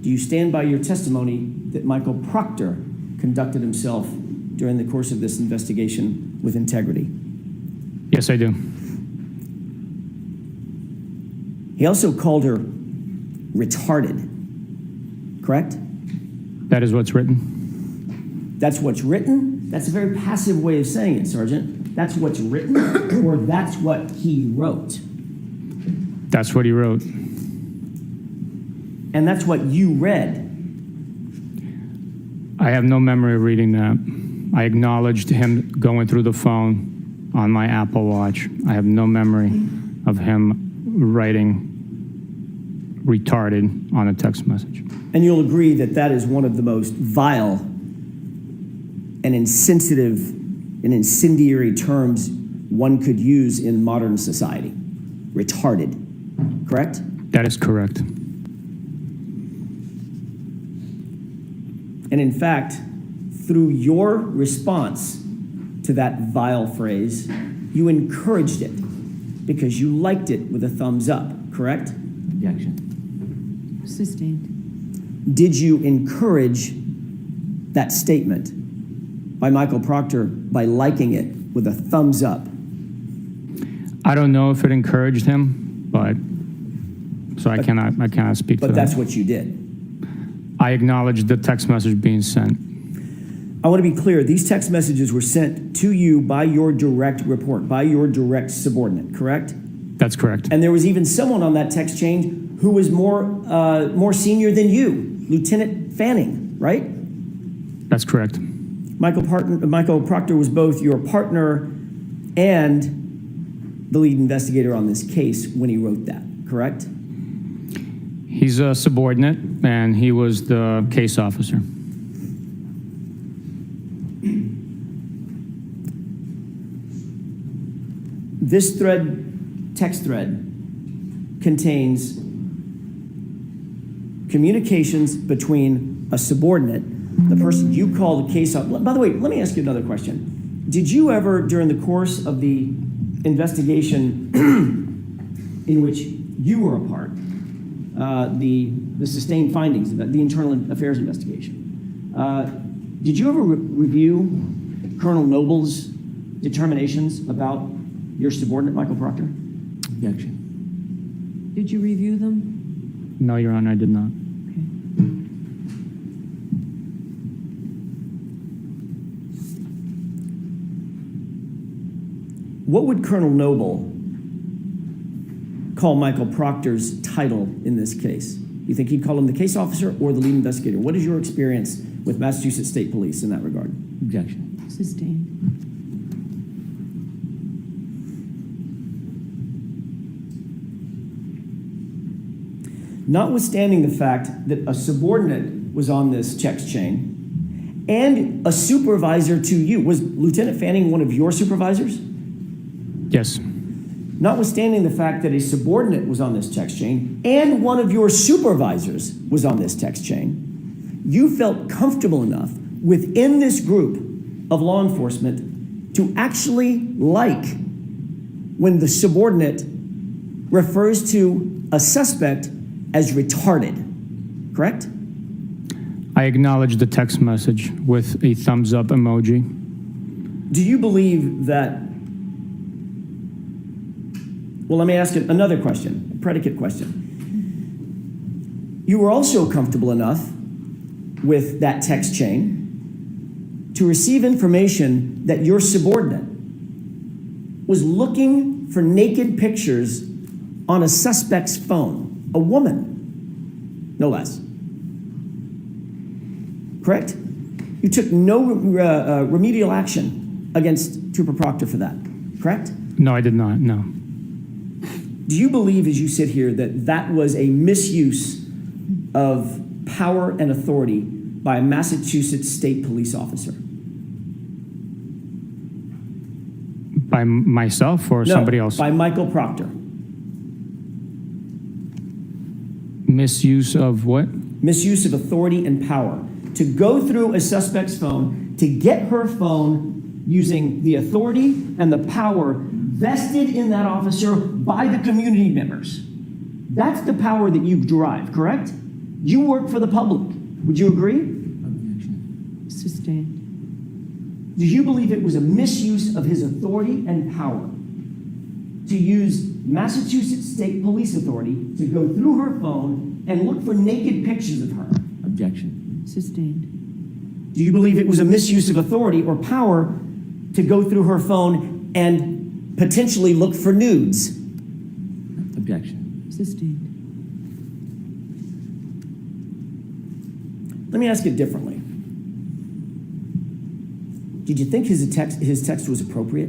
Do you stand by your testimony that Michael Proctor conducted himself during the course of this investigation with integrity? Yes, I do. He also called her retarded, correct? That is what's written. That's what's written? That's a very passive way of saying it, Sergeant. That's what's written, or that's what he wrote? That's what he wrote. And that's what you read. I have no memory of reading that. I acknowledged him going through the phone on my Apple Watch. I have no memory of him writing retarded on a text message. And you'll agree that that is one of the most vile and insensitive and incendiary terms one could use in modern society. Retarded, correct? That is correct. And in fact, through your response to that vile phrase, you encouraged it because you liked it with a thumbs up, correct? Objection. Sustained. Did you encourage that statement by Michael Proctor by liking it with a thumbs up? I don't know if it encouraged him, but so I cannot speak for But that. that's what you did. I acknowledged the text message being sent. I want to be clear, these text messages were sent to you by your direct report, by your direct subordinate, correct? That's correct. And there was even someone on that text chain who was more senior than you, Lieutenant Fanning, right? That's correct. Michael Proctor was both your partner and the lead investigator on this case when he wrote that, correct? He's a subordinate, and he was the case officer. This text thread, contains communications between a subordinate, the person you call the case officer. By the way, let me ask you another question. Did you ever, during the course of the investigation in which you were a part, the sustained findings, the internal affairs investigation, did you ever review Colonel Noble's determinations about your subordinate, Michael Proctor? Objection. Did you review them? No, Your Honor, I did not. What would Colonel Noble call Michael Proctor's title in this case? You think he'd call him the case officer or the lead investigator? What is your experience with Massachusetts State Police in that regard? Objection. Sustained. Notwithstanding the fact that a subordinate was on this text chain and a supervisor to you, was Lieutenant Fanning one of your supervisors? Yes. Notwithstanding the fact that a subordinate was on this text chain and one of your supervisors was on this text chain, you felt comfortable enough within this group of law enforcement to actually like when the subordinate refers to a suspect as retarded, correct? I acknowledged the text message with a thumbs up emoji. Do you believe that? Well, let me ask you another question, a predicate question. You were also comfortable enough with that text chain to receive information that your subordinate was looking for naked pictures on a suspect's phone, a woman, no less. Correct? You took no remedial action against Trooper Proctor for that, correct? No, I did not, no. Do you believe, as you sit here, that that was a misuse of power and authority by a Massachusetts State Police officer? By myself or somebody else? By Michael Proctor. Misuse of what? Misuse of authority and power. To go through a suspect's phone, to get her phone using the authority and the power vested in that officer by the community members. That's the power that you derive, correct? You work for the public. Would you agree? Objection. Sustained. Do you believe it was a misuse of his authority and power to use Massachusetts State Police authority to go through her phone and look for naked pictures of her? Objection. Sustained. Do you believe it was a misuse of authority or power to go through her phone and potentially look for nudes? Objection. Sustained. Let me ask it differently. Did you think his text was appropriate?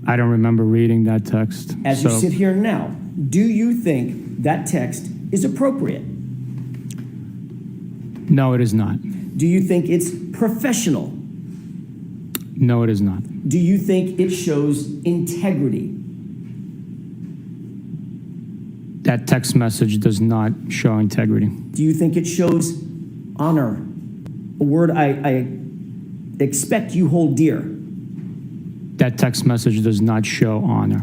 I don't remember reading that text. As you so- sit here now, do you think that text is appropriate? No, it is not. Do you think it's professional? No, it is not. Do you think it shows integrity? That text message does not show integrity. Do you think it shows honor? A word I expect you hold dear. That text message does not show honor.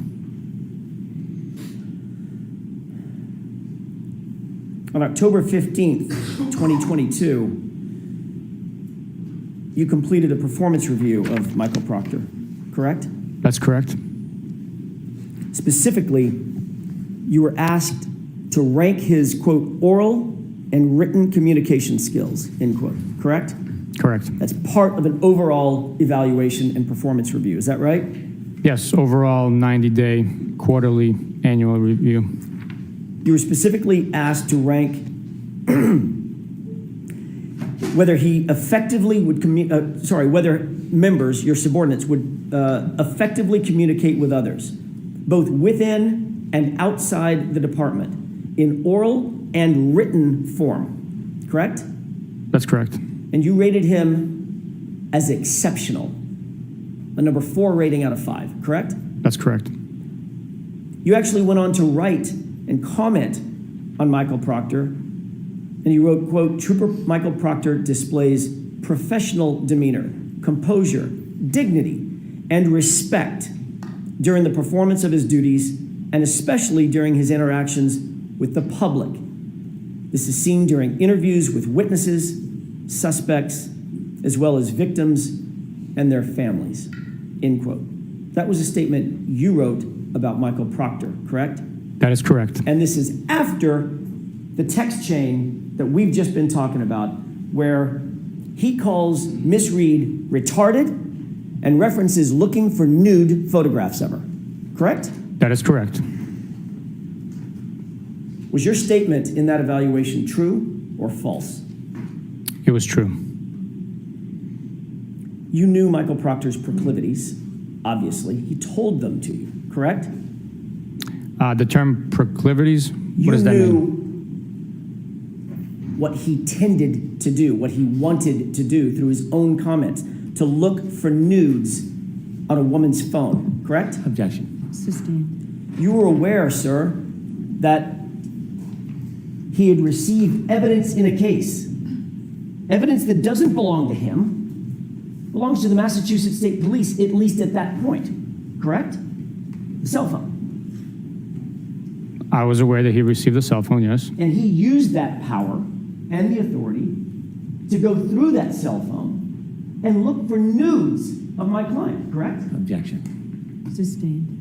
On October 15th, 2022, you completed a performance review of Michael Proctor, correct? That's correct. Specifically, you were asked to rank his, quote, oral and written communication skills, end quote, correct? Correct. That's part of an overall evaluation and performance review, is that right? Yes, overall 90-day, quarterly, annual review. You were specifically asked to rank whether he effectively would whether members, your subordinates, would effectively communicate with others, both within and outside the department, in oral and written form, correct? That's correct. And you rated him as exceptional, a number 4 rating out of 5, correct? That's correct. You actually went on to write and comment on Michael Proctor, and you wrote, quote, Trooper Michael Proctor displays professional demeanor, composure, dignity, and respect during the performance of his duties, and especially during his interactions with the public. This is seen during interviews with witnesses, suspects, as well as victims and their families, end quote. That was a statement you wrote about Michael Proctor, correct? That is correct. And this is after the text chain that we've just been talking about, where he calls Miss Reed retarded and references looking for nude photographs of her, correct? That is correct. Was your statement in that evaluation true or false? It was true. You knew Michael Proctor's proclivities, obviously. He told them to you, correct? The term proclivities, You what does that knew mean? what he tended to do, what he wanted to do through his own comments, to look for nudes on a woman's phone, correct? Objection. Sustained. You were aware, sir, that he had received evidence in a case, evidence that doesn't belong to him, belongs to the Massachusetts State Police, at least at that point, correct? The cell phone. I was aware that he received a cell phone, yes. And he used that power and the authority to go through that cell phone and look for nudes of my client, correct? Objection. Sustained.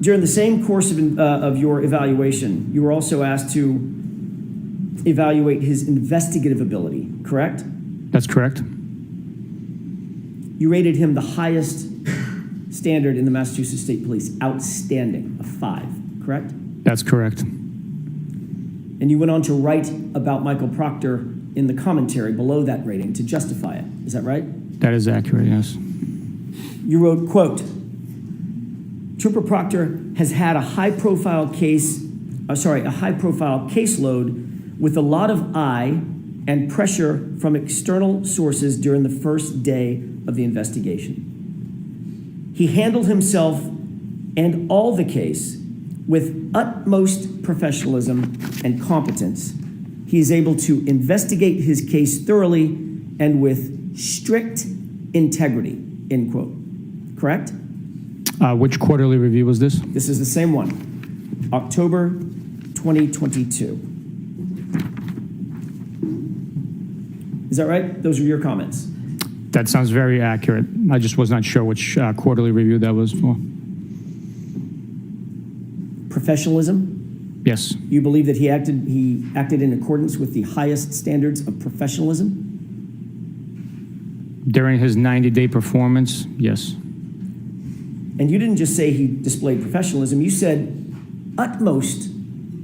During the same course of your evaluation, you were also asked to evaluate his investigative ability, correct? That's correct. You rated him the highest standard in the Massachusetts State Police, outstanding, a 5, correct? That's correct. And you went on to write about Michael Proctor in the commentary below that rating to justify it. Is that right? That is accurate, yes. You wrote, quote, Trooper Proctor has had a high-profile caseload with a lot of eye and pressure from external sources during the first day of the investigation. He handled himself and all the case with utmost professionalism and competence. He is able to investigate his case thoroughly and with strict integrity, end quote. Correct? Which quarterly review was this? This is the same one, October 2022. Is that right? Those were your comments. That sounds very accurate. I just was not sure which quarterly review that was for. Professionalism. Yes, You believe that he acted in accordance with the highest standards of professionalism? during his 90-day performance, yes. And you didn't just say he displayed professionalism, you said utmost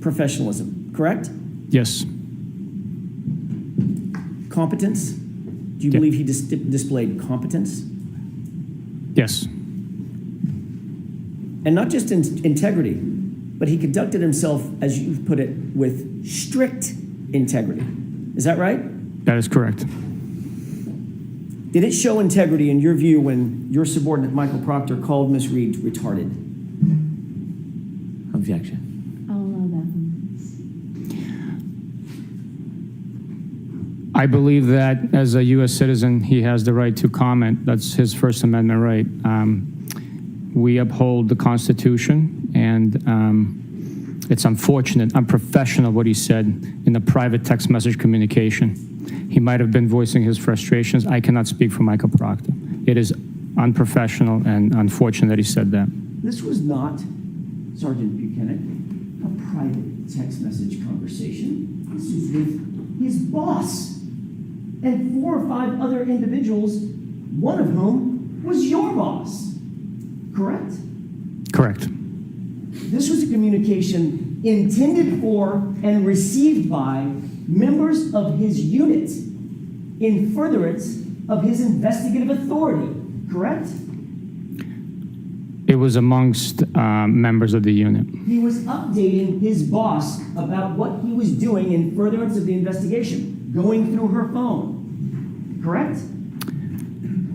professionalism, correct? Yes. Competence? Do you Yeah. believe he displayed competence? Yes. And not just integrity, but he conducted himself, as you've put it, with strict integrity. Is that right? That is correct. Did it show integrity in your view when your subordinate Michael Proctor called Miss Reed retarded? Objection. I'll allow that one. I believe that as a U.S. citizen, he has the right to comment. That's his First Amendment right. We uphold the Constitution, and it's unfortunate, unprofessional what he said in the private text message communication. He might have been voicing his frustrations. I cannot speak for Michael Proctor. It is unprofessional and unfortunate that he said that. This was not, Sergeant Buchanan, a private text message conversation. This was with his boss and 4 or 5 other individuals, one of whom was your boss. Correct? Correct. This was a communication intended for and received by members of his unit in furtherance of his investigative authority. Correct? It was amongst members of the unit. He was updating his boss about what he was doing in furtherance of the investigation, going through her phone. Correct?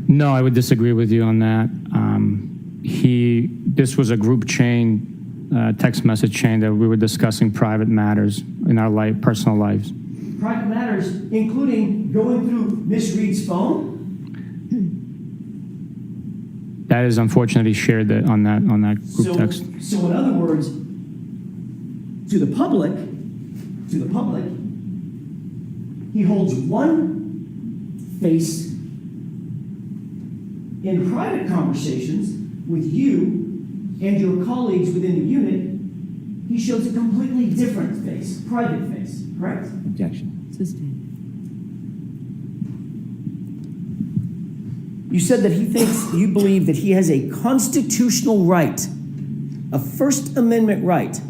No, I would disagree with you on that. This was a group chain, text message chain that we were discussing private matters in our personal lives. Private matters, including going through Miss Reed's phone? That is unfortunately shared on that group text. So in other words, to the public, he holds one face in private conversations with you and your colleagues within the unit. He shows a completely different face, private face, correct? Objection. You said that you believe that he has a constitutional right, a First Amendment right,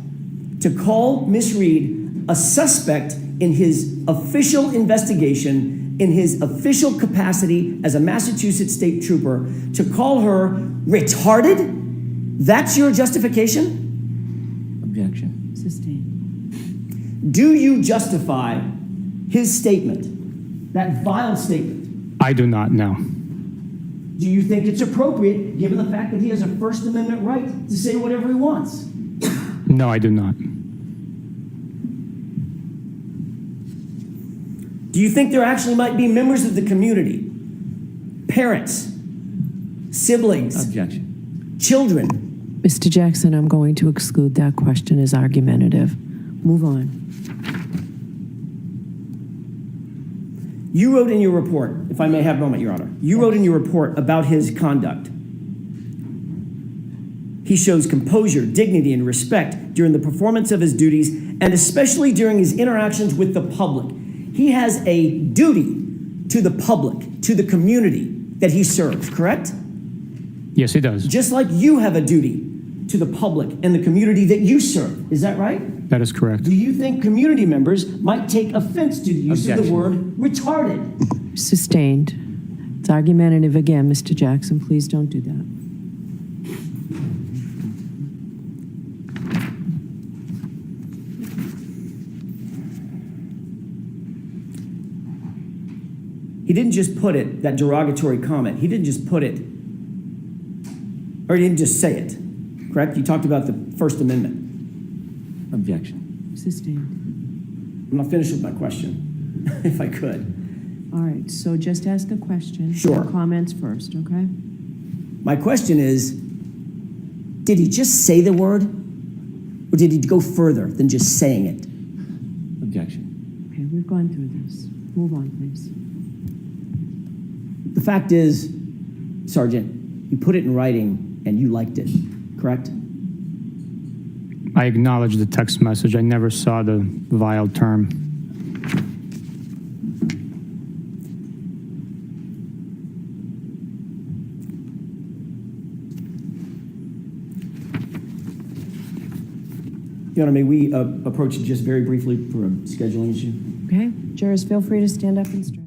to call Miss Reed a suspect in his official investigation, in his official capacity as a Massachusetts state trooper, to call her retarded? That's your justification? Objection. Do you justify his statement, that vile statement? I do not know. Do you think it's appropriate, given the fact that he has a First Amendment right to say whatever he wants? No, I do not. Do you think there actually might be members of the community, parents, siblings, Objection. children? Mr. Jackson, I'm going to exclude that question as argumentative. Move on. You wrote in your report, if I may have a moment, Your Honor, you wrote in your report about his conduct. He shows composure, dignity, and respect during the performance of his duties, and especially during his interactions with the public. He has a duty to the public, to the community that he serves, correct? Yes, he does. Just like you have a duty to the public and the community that you serve. Is that right? That is correct. Do you think community members might take offense to the use of the Objection. word retarded? Sustained. It's argumentative again, Mr. Jackson. Please don't do that. He didn't just put it, that derogatory comment, he didn't just put it, or he didn't just say it, correct? You talked about the First Amendment. Objection. Sustained. I'm not finished with my question, if I could. All right, so just ask a question. Sure. Comments first, okay? My question is, did he just say the word, or did he go further than just saying it? Objection. Okay, we've gone through this. Move on, please. The fact is, Sergeant, you put it in writing and you liked it, correct? I acknowledge the text message. I never saw the vile term. Your Honor, may we approach it just very briefly for a scheduling issue? Okay, jurors, feel free to stand up and stretch.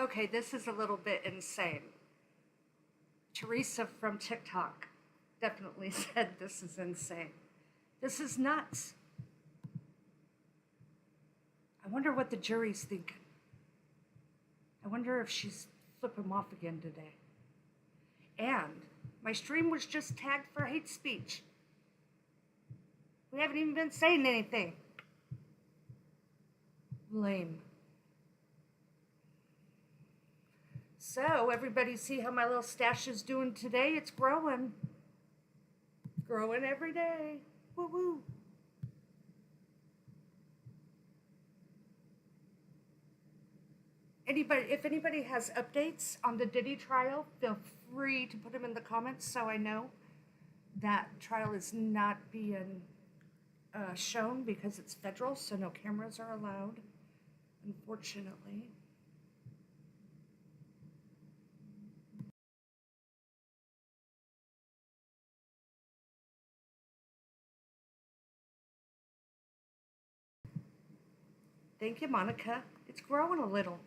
Okay, this is a little bit insane. Teresa from TikTok definitely said this is insane. This is nuts. I wonder what the jury's thinking. I wonder if she's flipping them off again today. And my stream was just tagged for hate speech. We haven't even been saying anything. Lame. So, everybody see how my little stash is doing today? It's growing. Growing every day. Woo woo. If anybody has updates on the Diddy trial, feel free to put them in the comments so I know. That trial is not being shown because it's federal, so no cameras are allowed, unfortunately. Thank you, Monica. It's growing a little.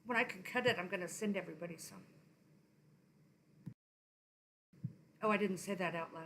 When I can cut it, I'm going to send everybody some. Oh, I didn't say that out loud.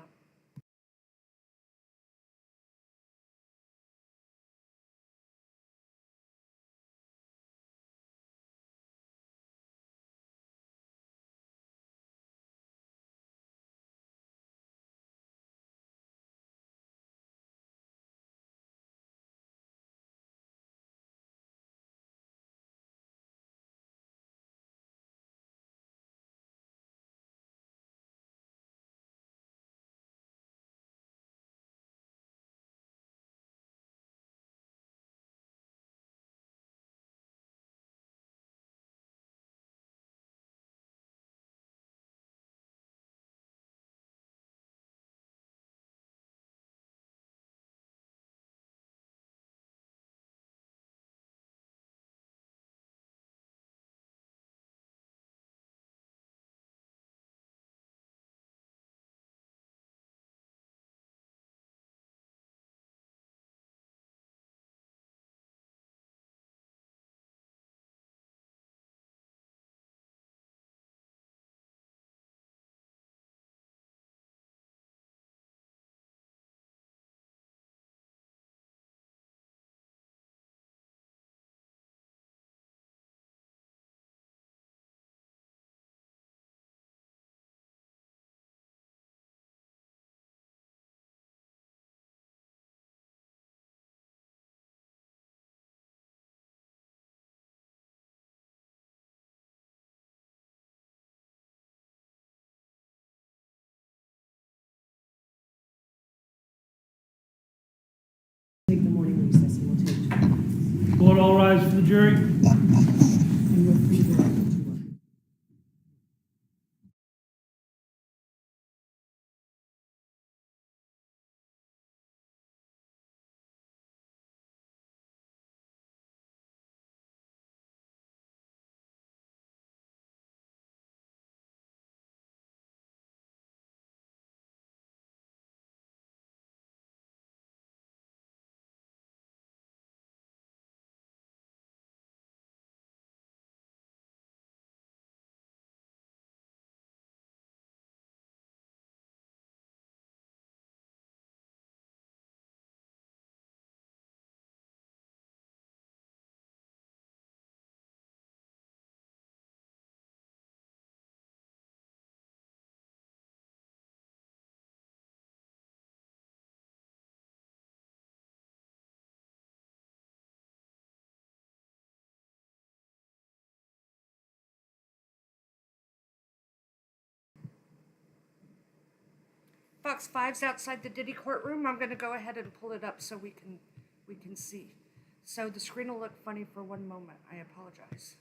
Take the morning recess and we'll take. Board all rise for the jury. And we'll pre-vote. Fox 5's outside the Diddy courtroom. I'm gonna go ahead and pull it up so we can see. So the screen will look funny for one moment. I apologize.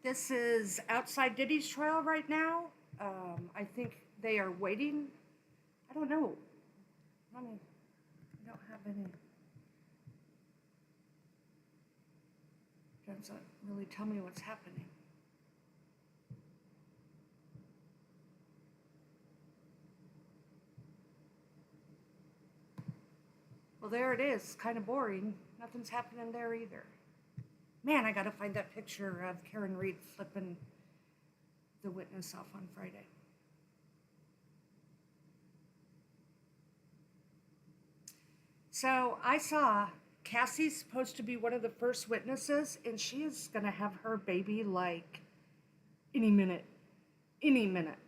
This is outside Diddy's trial right now. I think they are waiting. I don't know. I don't have any. Doesn't really tell me what's happening. Well, there it is. Kind of boring. Nothing's happening there either. Man, I gotta find that picture of Karen Reed flipping the witness off on Friday. So I saw Cassie's supposed to be one of the first witnesses, and she is gonna have her baby like any minute. Any minute.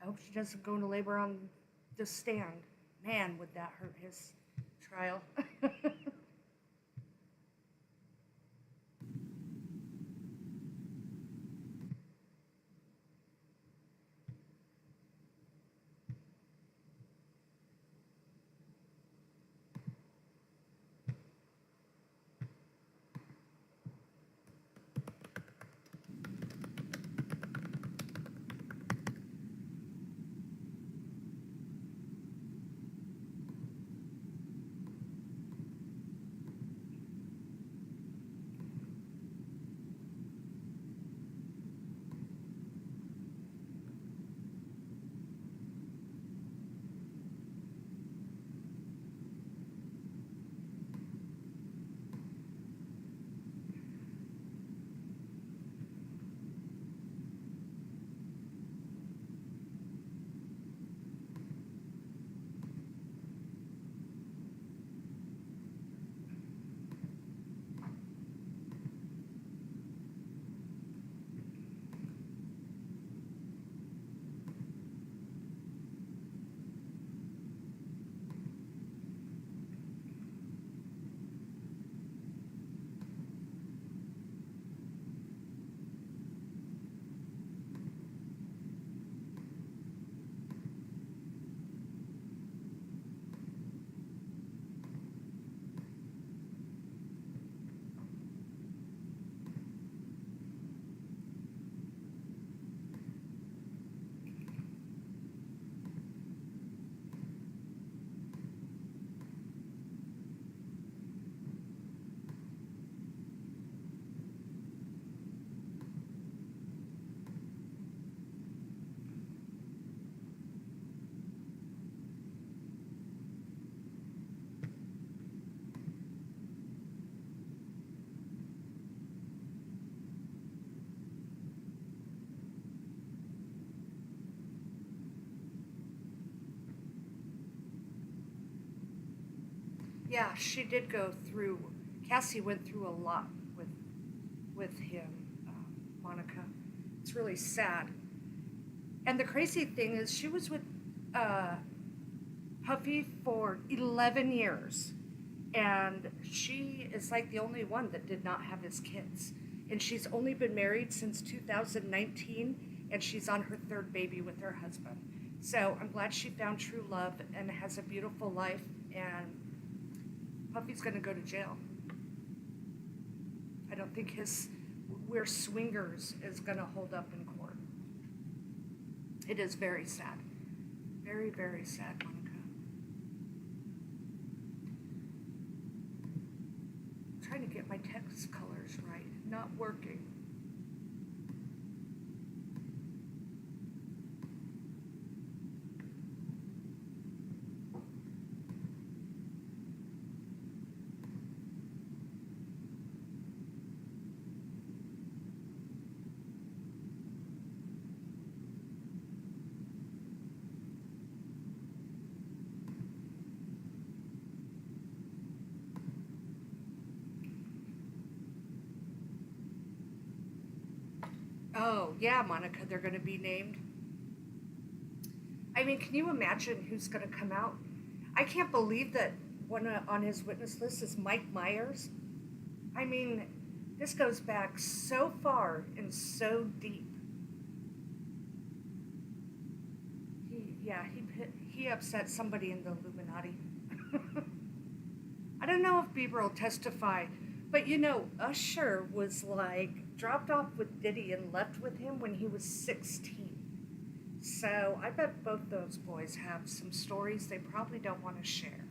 I hope she doesn't go into labor on the stand. Man, would that hurt his trial. Yeah, she did go through. Cassie went through a lot with him, Monica. It's really sad. And the crazy thing is, she was with Puffy for 11 years, and she is like the only one that did not have his kids. And she's only been married since 2019, and she's on her third baby with her husband. So I'm glad she found true love and has a beautiful life, and Puffy's gonna go to jail. I don't think his "we're swingers" is gonna hold up in court. It is very sad. Very, very sad, Monica. trying to get my text colors right. Not working. Oh, yeah, Monica, they're going to be named. I mean, can you imagine who's going to come out? I can't believe that one on his witness list is Mike Myers. I mean, this goes back so far and so deep. He upset somebody in the Illuminati. I don't know if Bieber will testify, but you know, Usher was like dropped off with Diddy and left with him when he was 16. So I bet both those boys have some stories they probably don't want to share.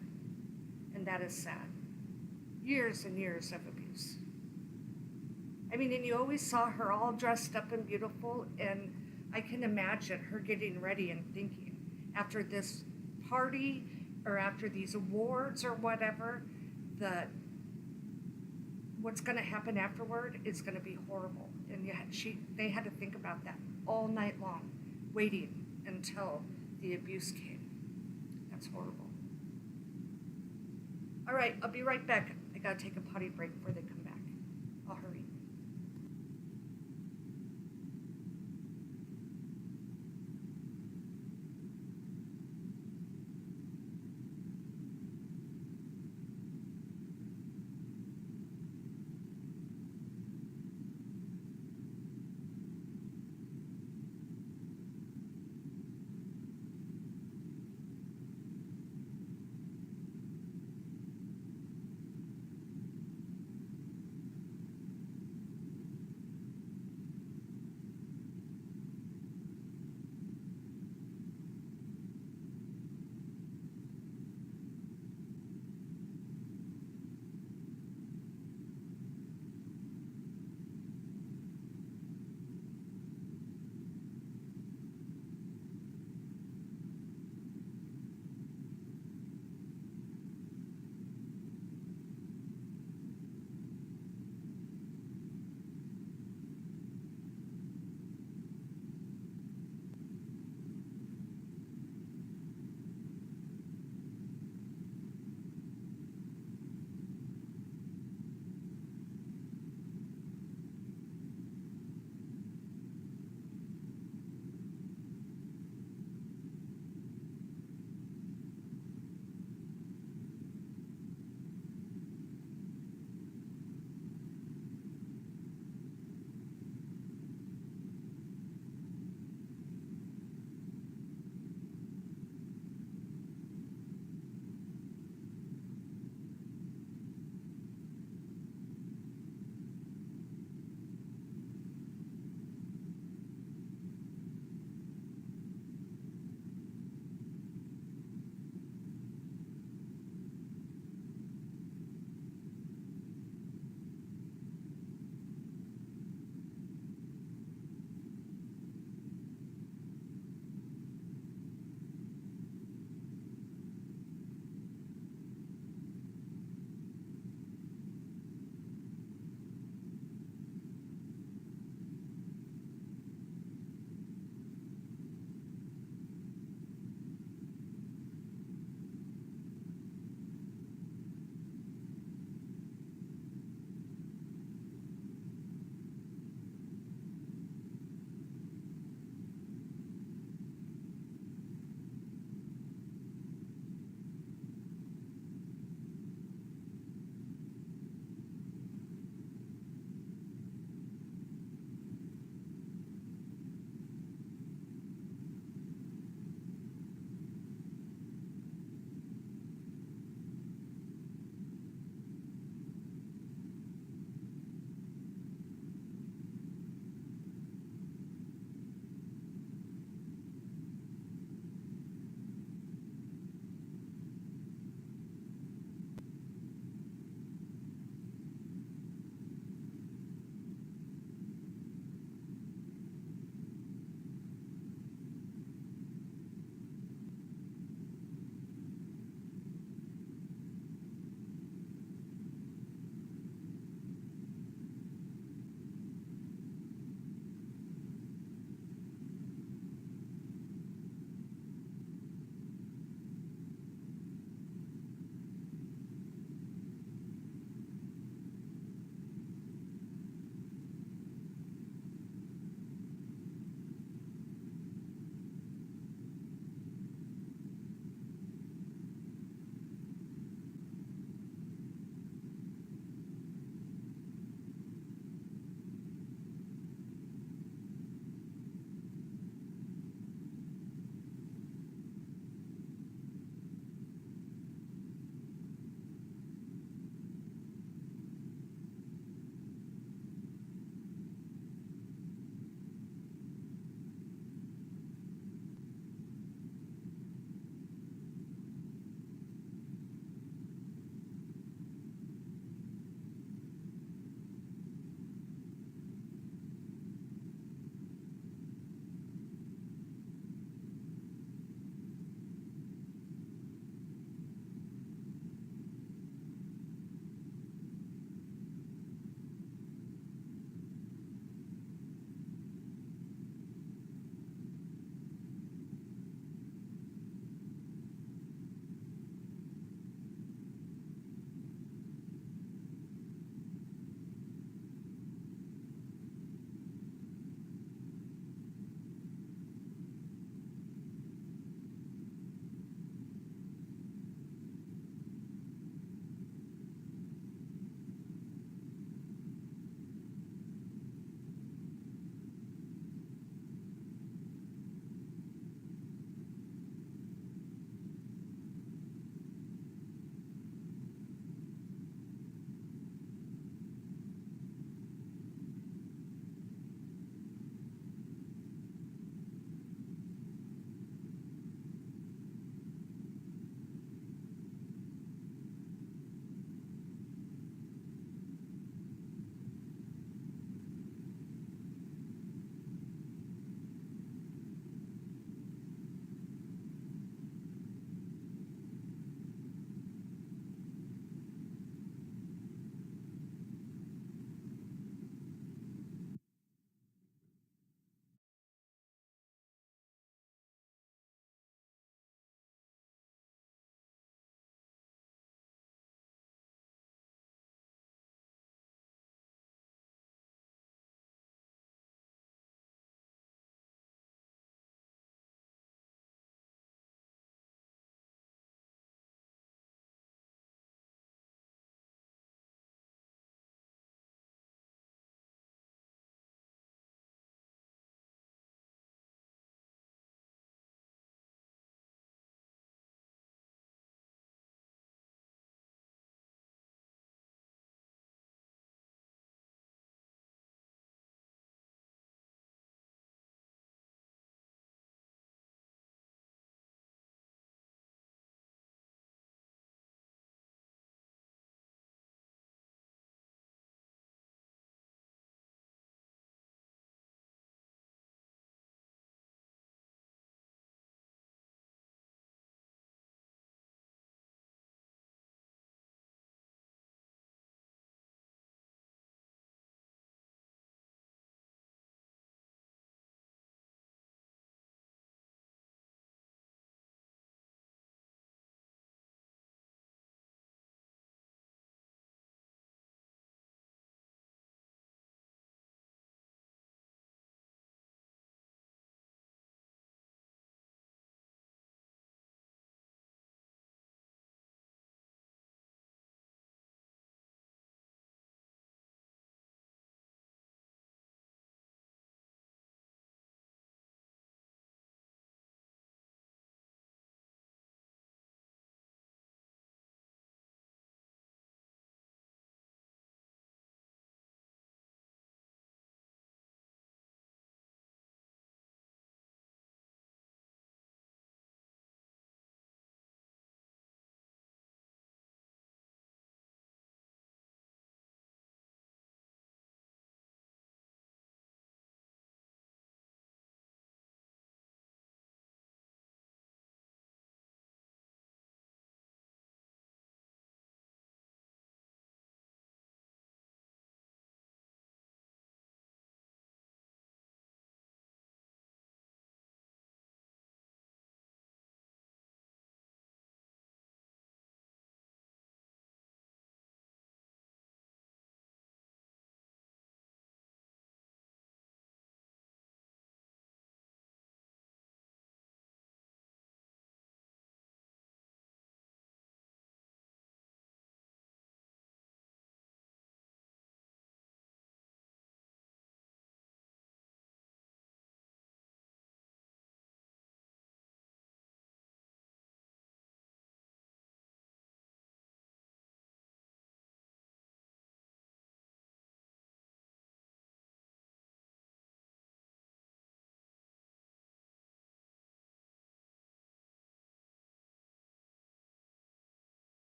And that is sad. Years and years of abuse. I mean, and you always saw her all dressed up and beautiful, and I can imagine her getting ready and thinking, after this party or after these awards or whatever, that what's going to happen afterward is going to be horrible. And yet they had to think about that all night long, waiting until the abuse came. That's horrible. All right, I'll be right back. I got to take a potty break before they come back. I'll hurry.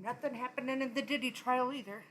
Nothing happening in the Diddy trial either.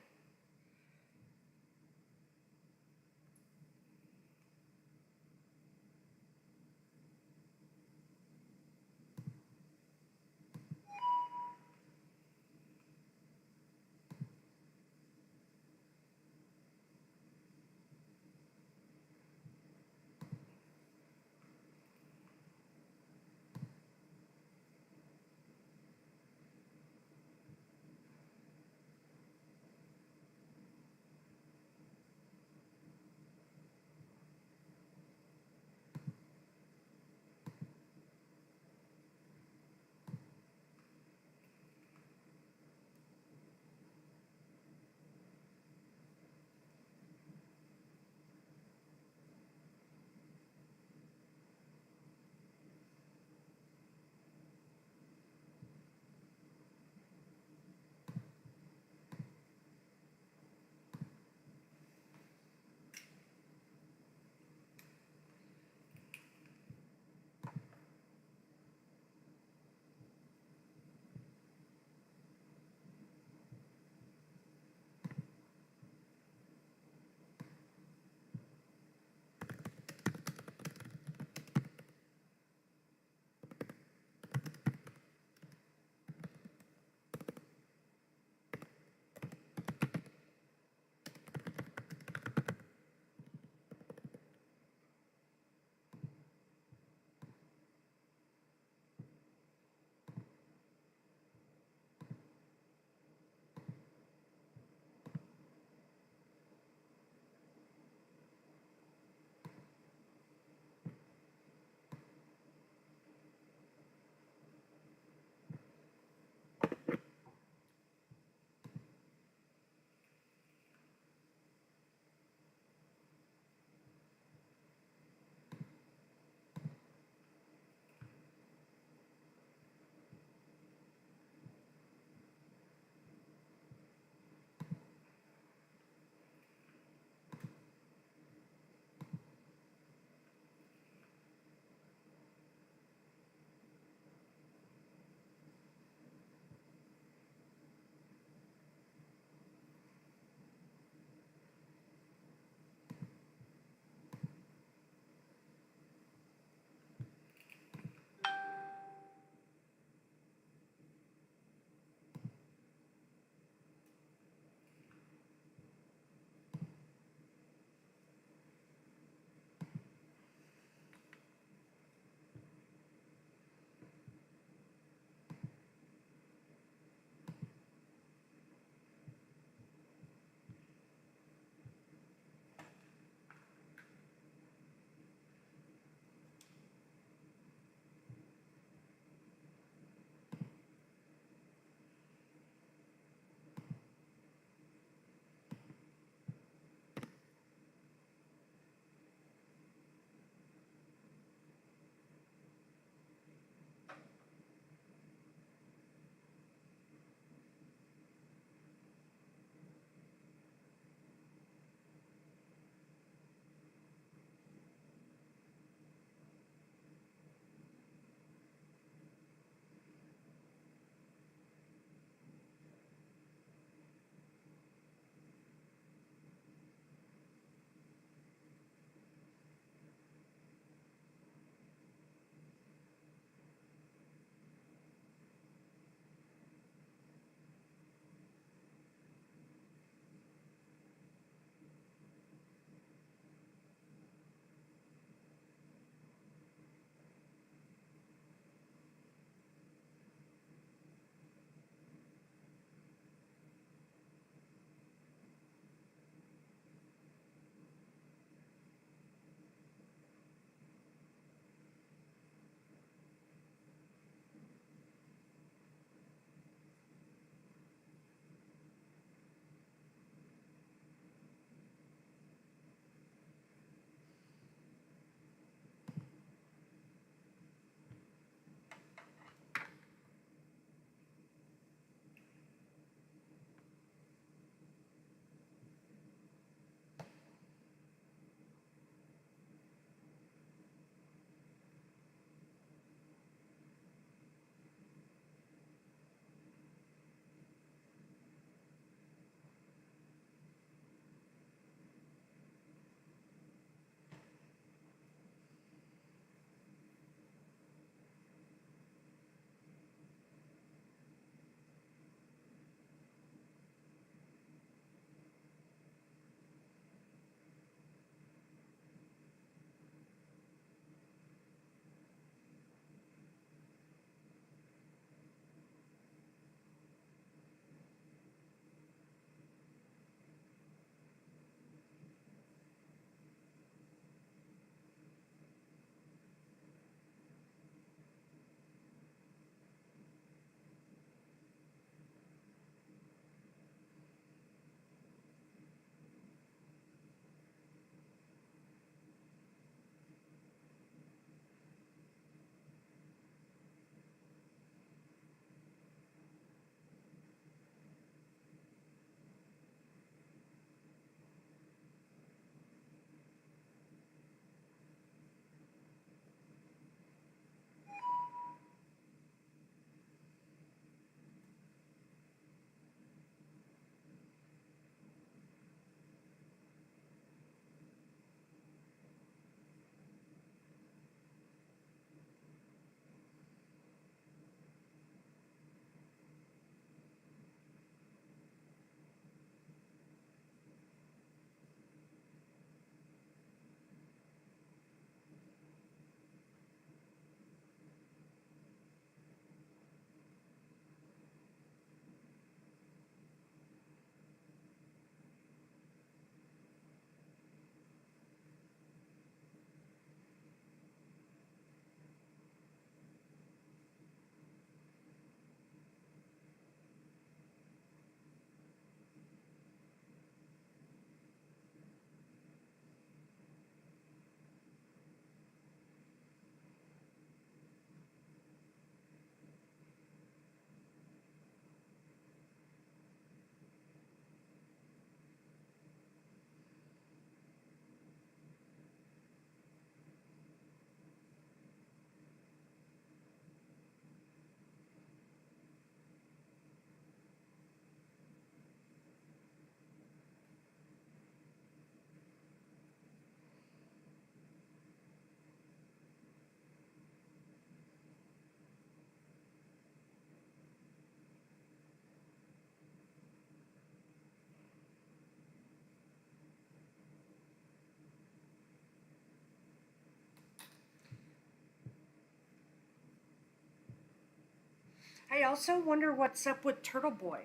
I also wonder what's up with Turtle Boy.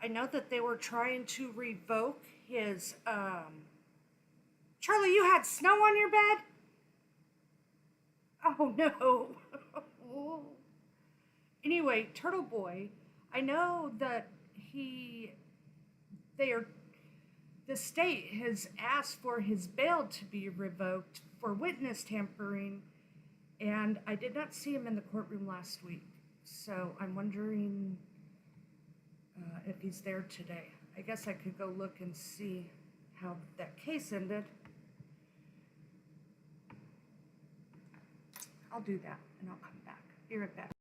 I know that they were trying to revoke his, Charlie, you had snow on your bed? Oh no. Anyway, Turtle Boy, I know that the state has asked for his bail to be revoked for witness tampering, and I did not see him in the courtroom last week. So I'm wondering if he's there today. I guess I could go look and see how that case ended. I'll do that and I'll come back. Be right back.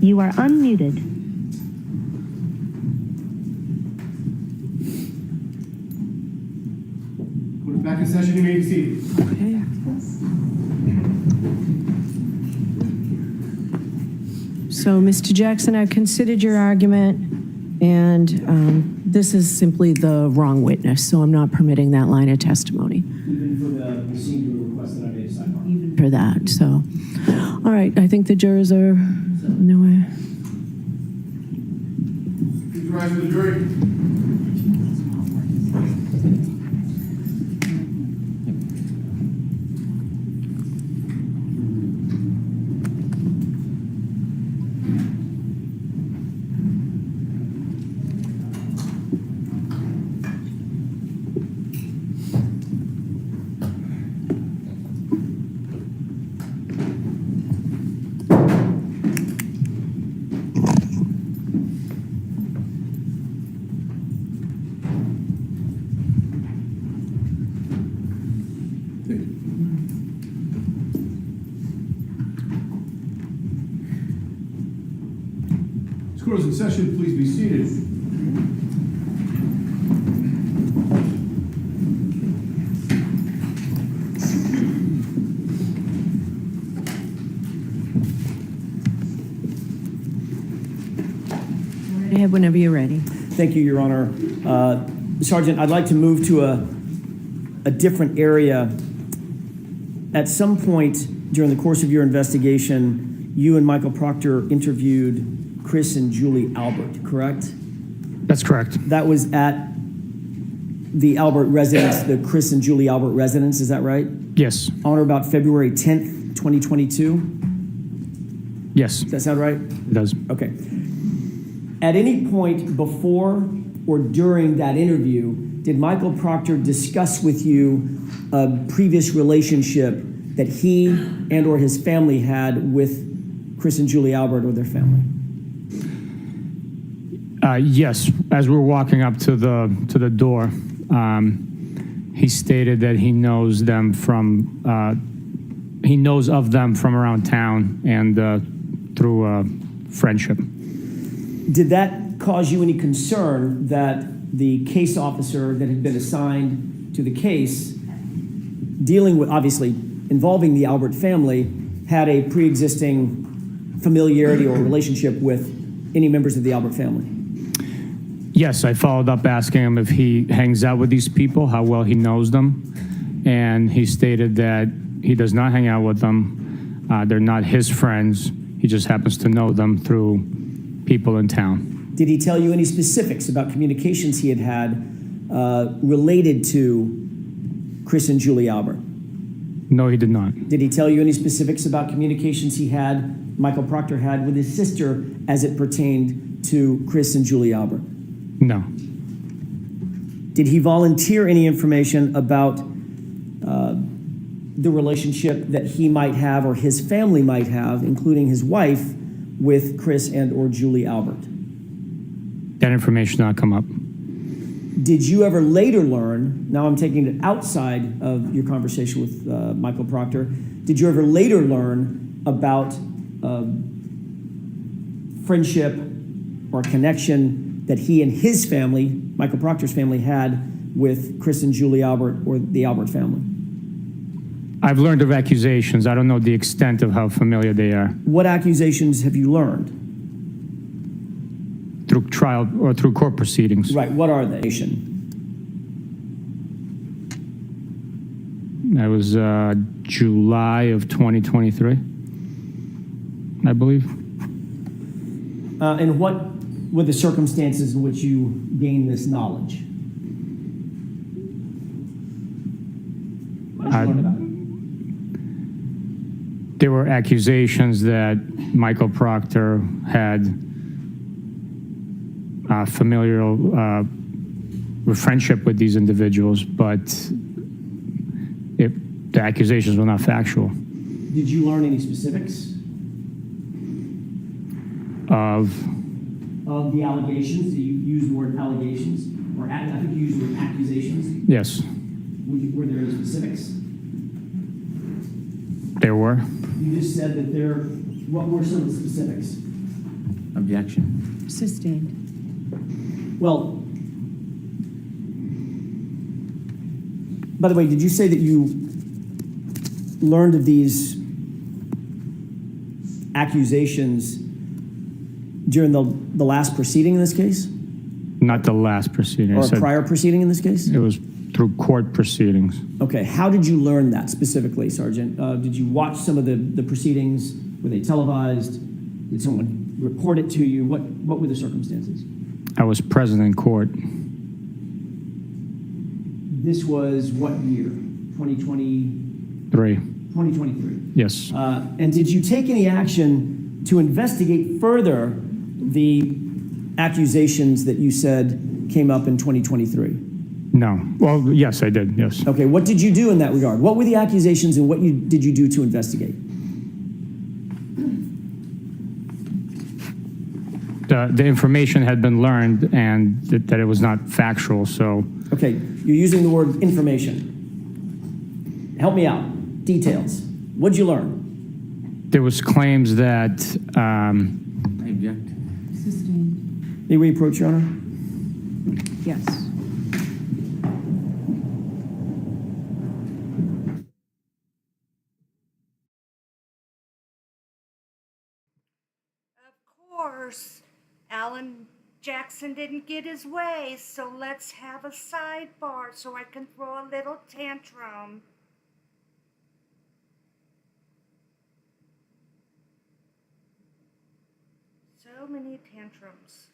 You are unmuted. Put it back in session, you may be seated. So, Mr. Jackson, I've considered your argument, and this is simply the wrong witness, so I'm not permitting that line of testimony Even for the procedural request that I made a sidebar. for that, so. All right, I think the jurors are, no way. Please rise for the jury. Thank you. This court is in session. Please be seated. Go ahead whenever you're ready. Thank you, Your Honor. Sergeant, I'd like to move to a different area. At some point during the course of your investigation, you and Michael Proctor interviewed Chris and Julie Albert, correct? That's correct. That was at the Albert residence, the Chris and Julie Albert residence, is that right? Yes. On or about February 10th, 2022? Yes, Does that sound right? it does. Okay. At any point before or during that interview, did Michael Proctor discuss with you a previous relationship that he and or his family had with Chris and Julie Albert or their family? Yes, as we were walking up to the door, he stated that he knows them from, he knows of them from around town and through friendship. Did that cause you any concern that the case officer that had been assigned to the case, dealing with, obviously, involving the Albert family, had a pre-existing familiarity or relationship with any members of the Albert family? Yes, I followed up asking him if he hangs out with these people, how well he knows them, and he stated that he does not hang out with them. They're not his friends. He just happens to know them through people in town. Did he tell you any specifics about communications he had related to Chris and Julie Albert? No, he did not. Did he tell you any specifics about communications Michael Proctor had with his sister as it pertained to Chris and Julie Albert? No. Did he volunteer any information about the relationship that he might have or his family might have, including his wife, with Chris and or Julie Albert? That information did not come up. Did you ever later learn, now I'm taking it outside of your conversation with Michael Proctor, did you ever later learn about friendship or connection that he and his family, Michael Proctor's family, had with Chris and Julie Albert or the Albert family? I've learned of accusations. I don't know the extent of how familiar they are. What accusations have you learned? Through trial or through court proceedings. Right, what are they? That was July of 2023, I believe. And what were the circumstances in which you gained this knowledge? What did you learn about it? There were accusations that Michael Proctor had familial friendship with these individuals, but the accusations were not factual. Did you learn any specifics Of the allegations? You used the word allegations, or I think you used the word accusations. yes, Were there any specifics? there were. You just said that what were some of the specifics? Objection. Sustained. Well, by the way, did you say that you learned of these accusations during the last proceeding in this case? Not the last proceeding. Or I a said prior proceeding in this case? it was through court proceedings. Okay, how did you learn that specifically, Sergeant? Did you watch some of the proceedings? Were they televised? Did someone report it to you? What were the circumstances? I was present in court. This was what year? 2023? 2023. Yes. And did you take any action to investigate further the accusations that you said came up in 2023? No. Well, yes, I did. Yes. Okay, what did you do in that regard? What were the accusations and what did you do to investigate? The information had been learned and that it was not factual, so Okay, you're using the word information. Help me out. Details. What'd you learn? There was claims that, I object. May we approach, Your Honor? Yes. Of course, Alan Jackson didn't get his way, so let's have a sidebar so I can throw a little tantrum. So many tantrums.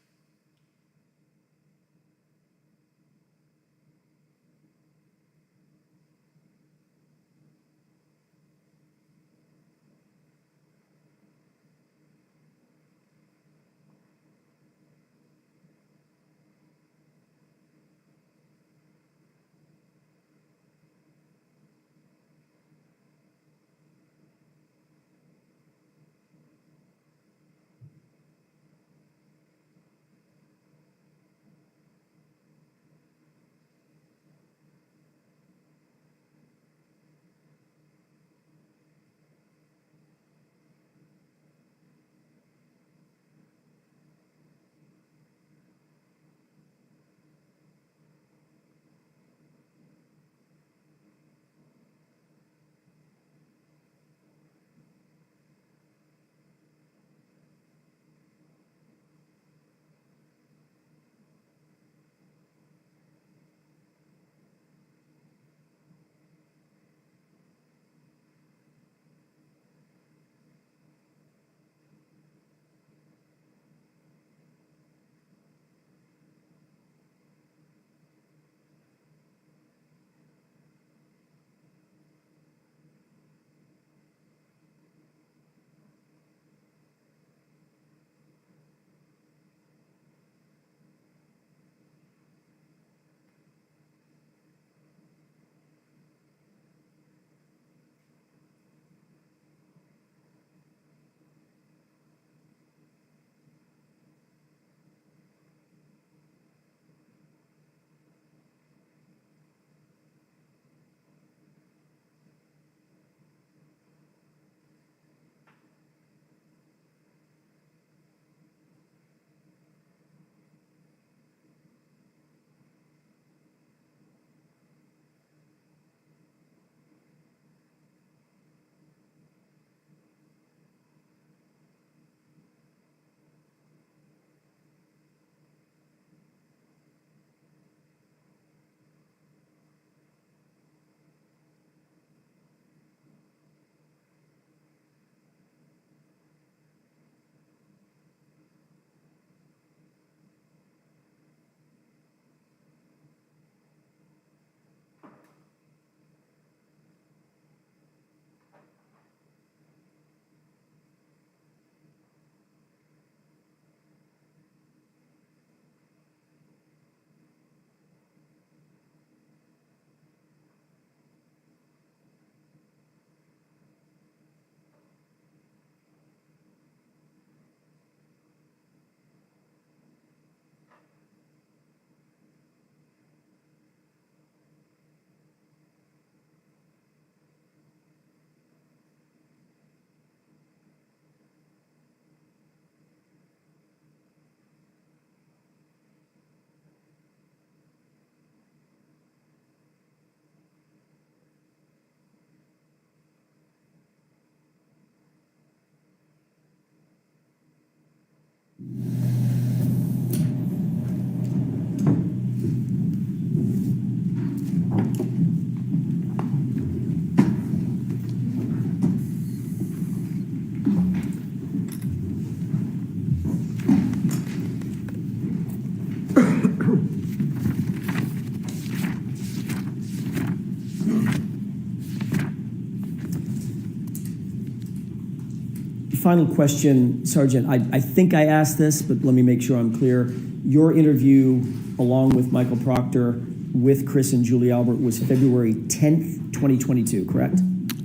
Final question, Sergeant. I think I asked this, but let me make sure I'm clear. Your interview, along with Michael Proctor, with Chris and Julie Albert, was February 10th, 2022, correct?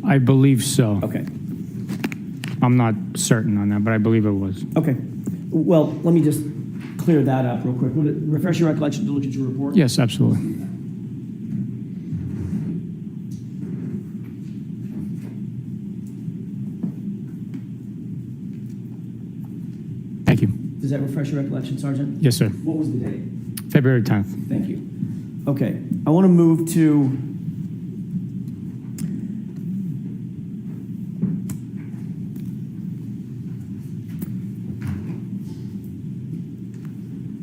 I believe so. Okay. I'm not certain on that, but I believe it was. Okay. Well, let me just clear that up real quick. Would it refresh your recollection to look at your report? Yes, absolutely. Does that refresh your recollection, Sergeant? Yes, sir. What was the date? February 10th. Thank you. Okay, I want to move to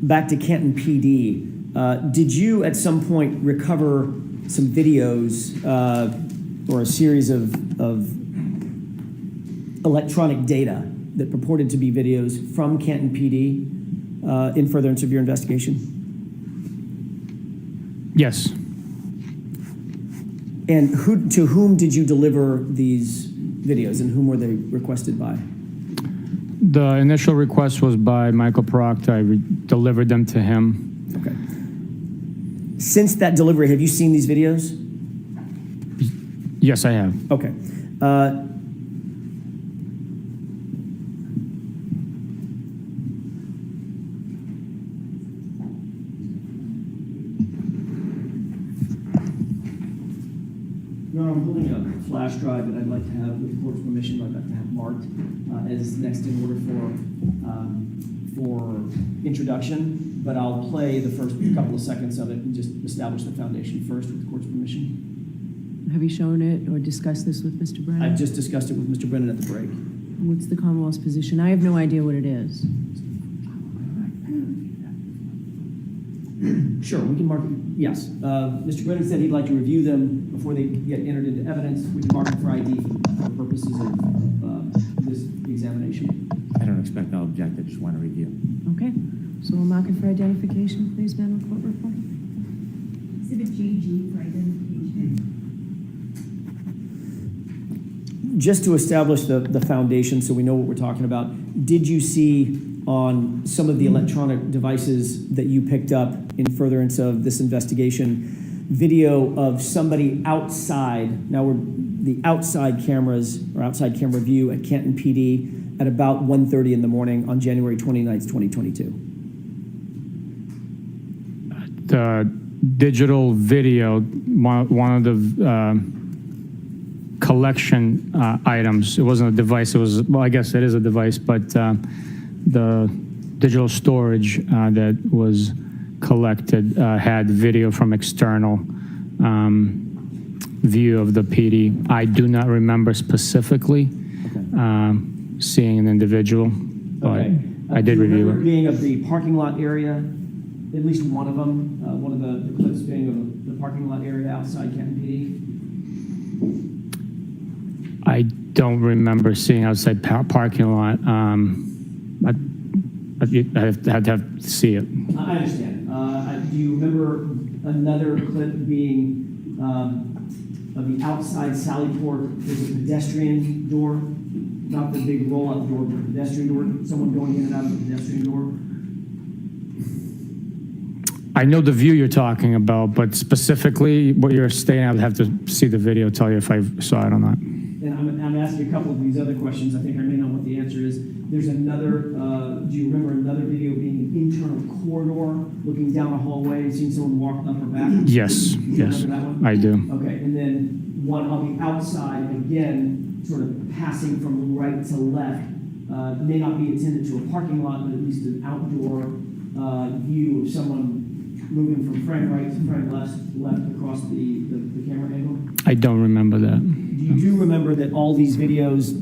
back to Canton PD. Did you at some point recover some videos or a series of electronic data that purported to be videos from Canton PD in furtherance of your investigation? Yes. And to whom did you deliver these videos, and whom were they requested by? The initial request was by Michael Proctor. I delivered them to him. Okay. Since that delivery, have you seen these videos? Yes, I have. Okay. Your Honor, I'm holding a flash drive that I'd like to have, with the court's permission, I'd like to have marked as next in order for introduction, but I'll play the first couple of seconds of it and just establish the foundation first with the court's permission. Have you shown it or discussed this with Mr. Brennan? I've just discussed it with Mr. Brennan at the break. What's the Commonwealth's position? I have no idea what it is. Sure, we can mark it, yes. Mr. Brennan said he'd like to review them before they get entered into evidence. We can mark them for ID for purposes of this examination. I don't expect I'll object, I just want to review. Okay, so we'll mark it for identification, please, Madam Court Reporter. Exhibit GG for identification. Just to establish the foundation so we know what we're talking about, did you see on some of the electronic devices that you picked up in furtherance of this investigation video of somebody outside, now we're the outside cameras or outside camera view at Canton PD at about 1:30 in the morning on January 29th, 2022? The digital video, one of the collection items, it wasn't a device, it was, well, I guess it is a device, but the digital storage that was collected had video from external view of the PD. I do not remember specifically seeing an individual, but Okay. I did review remember it. being of the parking lot area, at least one of them, one of the clips being of the parking lot area outside Canton PD? I don't remember seeing outside parking lot. I'd have to see it. I understand. Do you remember another clip being of the outside Sally Port? There's a pedestrian door, not the big roll-up door, but a pedestrian door, someone going in and out of the pedestrian door? I know the view you're talking about, but specifically what you're stating, I'd have to see the video, tell you if I saw it or not. And I'm asking a couple of these other questions. I think I may know what the answer is. There's another, do you remember another video being an internal corridor, looking down a hallway and seeing someone walk up or back? Yes, Do you yes, remember that one? I do. Okay, and then one on the outside, again, sort of passing from right to left, may not be attended to a parking lot, but at least an outdoor view of someone moving from front right to front left across the camera angle? I don't remember that. You do remember that all these videos,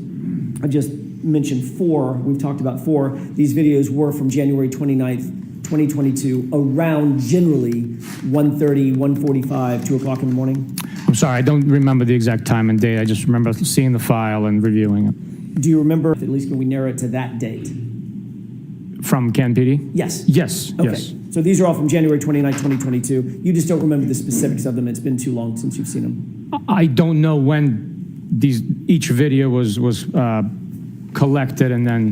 I've just mentioned 4, we've talked about 4, these videos were from January 29th, 2022, around generally 1:30, 1:45, 2 o'clock in the morning? I'm sorry, I don't remember the exact time and date. I just remember seeing the file and reviewing it. Do you remember, at least can we narrow it to that date? From Canton PD? Yes. Yes, Okay. yes. So these are all from January 29th, 2022. You just don't remember the specifics of them. It's been too long since you've seen them. I don't know when each video was collected and then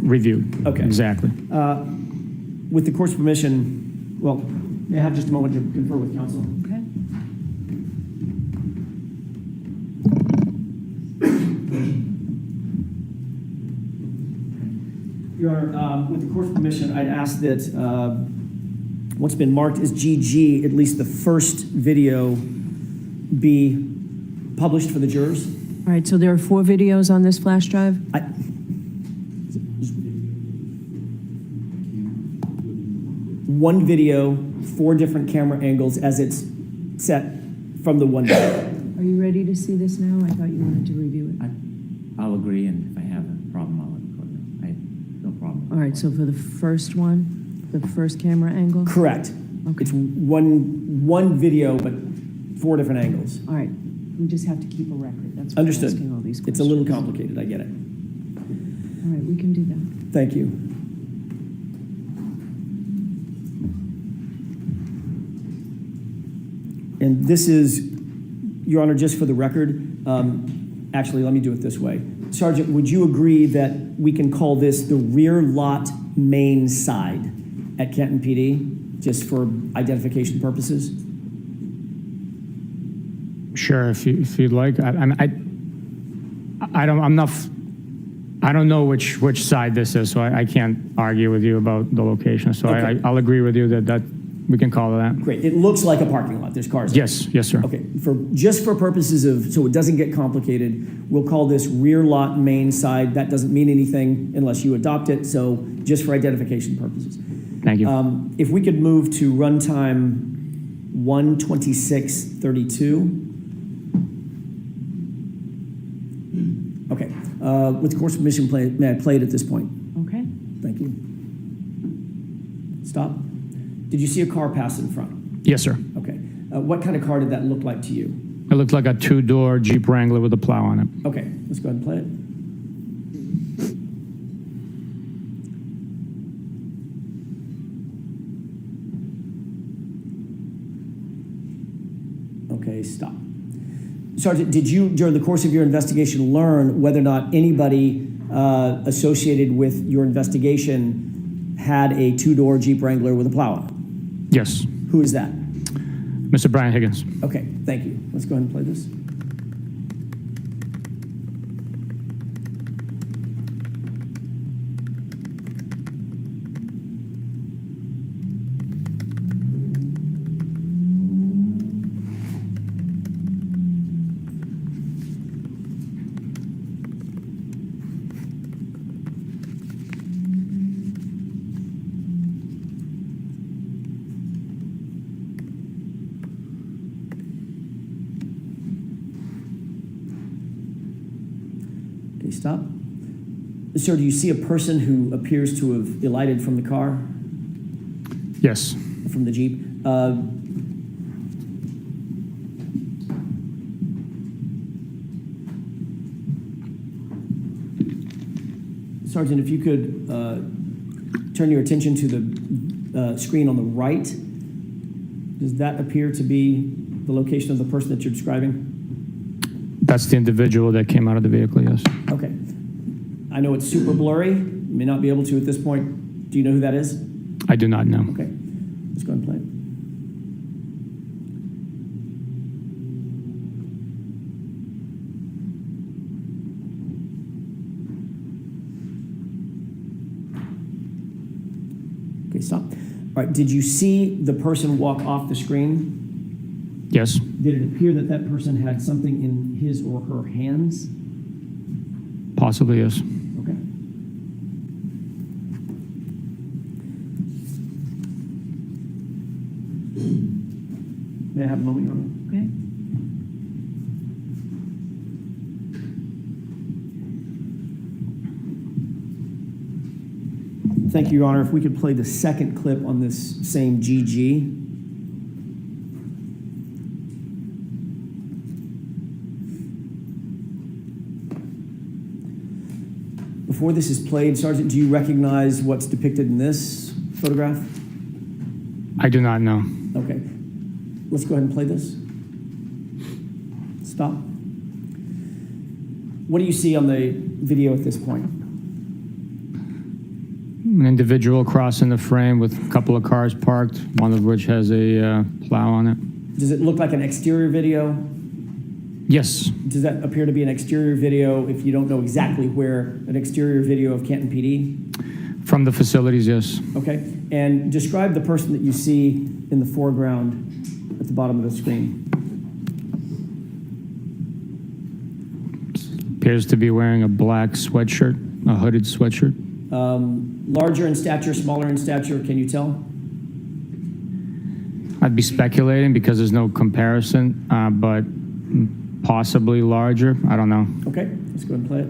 reviewed. Okay. Exactly. With the court's permission, well, may I have just a moment to confer with counsel? Okay. Your Honor, with the court's permission, I'd ask that what's been marked as GG, at least the first video, be published for the jurors. All right, so there are 4 videos on this flash drive? one video, 4 different camera angles as it's set from the one video. Are you ready to see this now? I thought you wanted to review it. I'll agree, and if I have a problem, I'll let the court know. I have no problem. All right, so for the first one, the first camera angle? Correct. Okay. It's one video, but 4 different angles. All right, we just have to keep a record. That's why I'm Understood. asking all these questions. It's a little complicated, I get it. All right, we can do that. Thank you. And this is, Your Honor, just for the record, actually, let me do it this way. Sergeant, would you agree that we can call this the rear lot main side at Canton PD, just for identification purposes? Sure, if you'd like. I don't know which side this is, so I can't argue with you about the location. So Okay. I'll agree with you that we can call it that. Great. It looks like a parking lot. There's cars. Yes, yes, sir. Okay. Just for purposes of, so it doesn't get complicated, we'll call this rear lot main side. That doesn't mean anything unless you adopt it. So just for identification purposes. Thank you. If we could move to runtime 1:26:32. Okay. With the court's permission, may I play it at this point? Okay. Thank you. Stop. Did you see a car pass in front? Yes, sir. Okay. What kind of car did that look like to you? It looked like a 2-door Jeep Wrangler with a plow on it. Okay, let's go ahead and play it. Okay, stop. Sergeant, did you, during the course of your investigation, learn whether or not anybody associated with your investigation had a 2-door Jeep Wrangler with a plow on it? Yes. Who is that? Mr. Brian Higgins. Okay, thank you. Let's go ahead and play this. Okay, stop. Sir, do you see a person who appears to have alighted from the car, Yes. from the Jeep? Sergeant, if you could turn your attention to the screen on the right, does that appear to be the location of the person that you're describing? That's the individual that came out of the vehicle, yes. Okay. I know it's super blurry. You may not be able to at this point. Do you know who that is? I do not know. Okay. Let's go ahead and play it. Okay, stop. All right, did you see the person walk off the screen? Yes. Did it appear that that person had something in his or her hands? Possibly, yes. Okay. May I have a moment, Your Honor? Okay. Thank you, Your Honor. If we could play the second clip on this same GG. Before this is played, Sergeant, do you recognize what's depicted in this photograph? I do not know. Okay. Let's go ahead and play this. Stop. What do you see on the video at this point? An individual crossing the frame with a couple of cars parked, one of which has a plow on it. Does it look like an exterior video? Yes. Does that appear to be an exterior video if you don't know exactly where, an exterior video of Canton PD? From the facilities, yes. Okay. And describe the person that you see in the foreground at the bottom of the screen. Appears to be wearing a black sweatshirt, a hooded sweatshirt. Larger in stature, smaller in stature, can you tell? I'd be speculating because there's no comparison, but possibly larger. I don't know. Okay, let's go ahead and play it.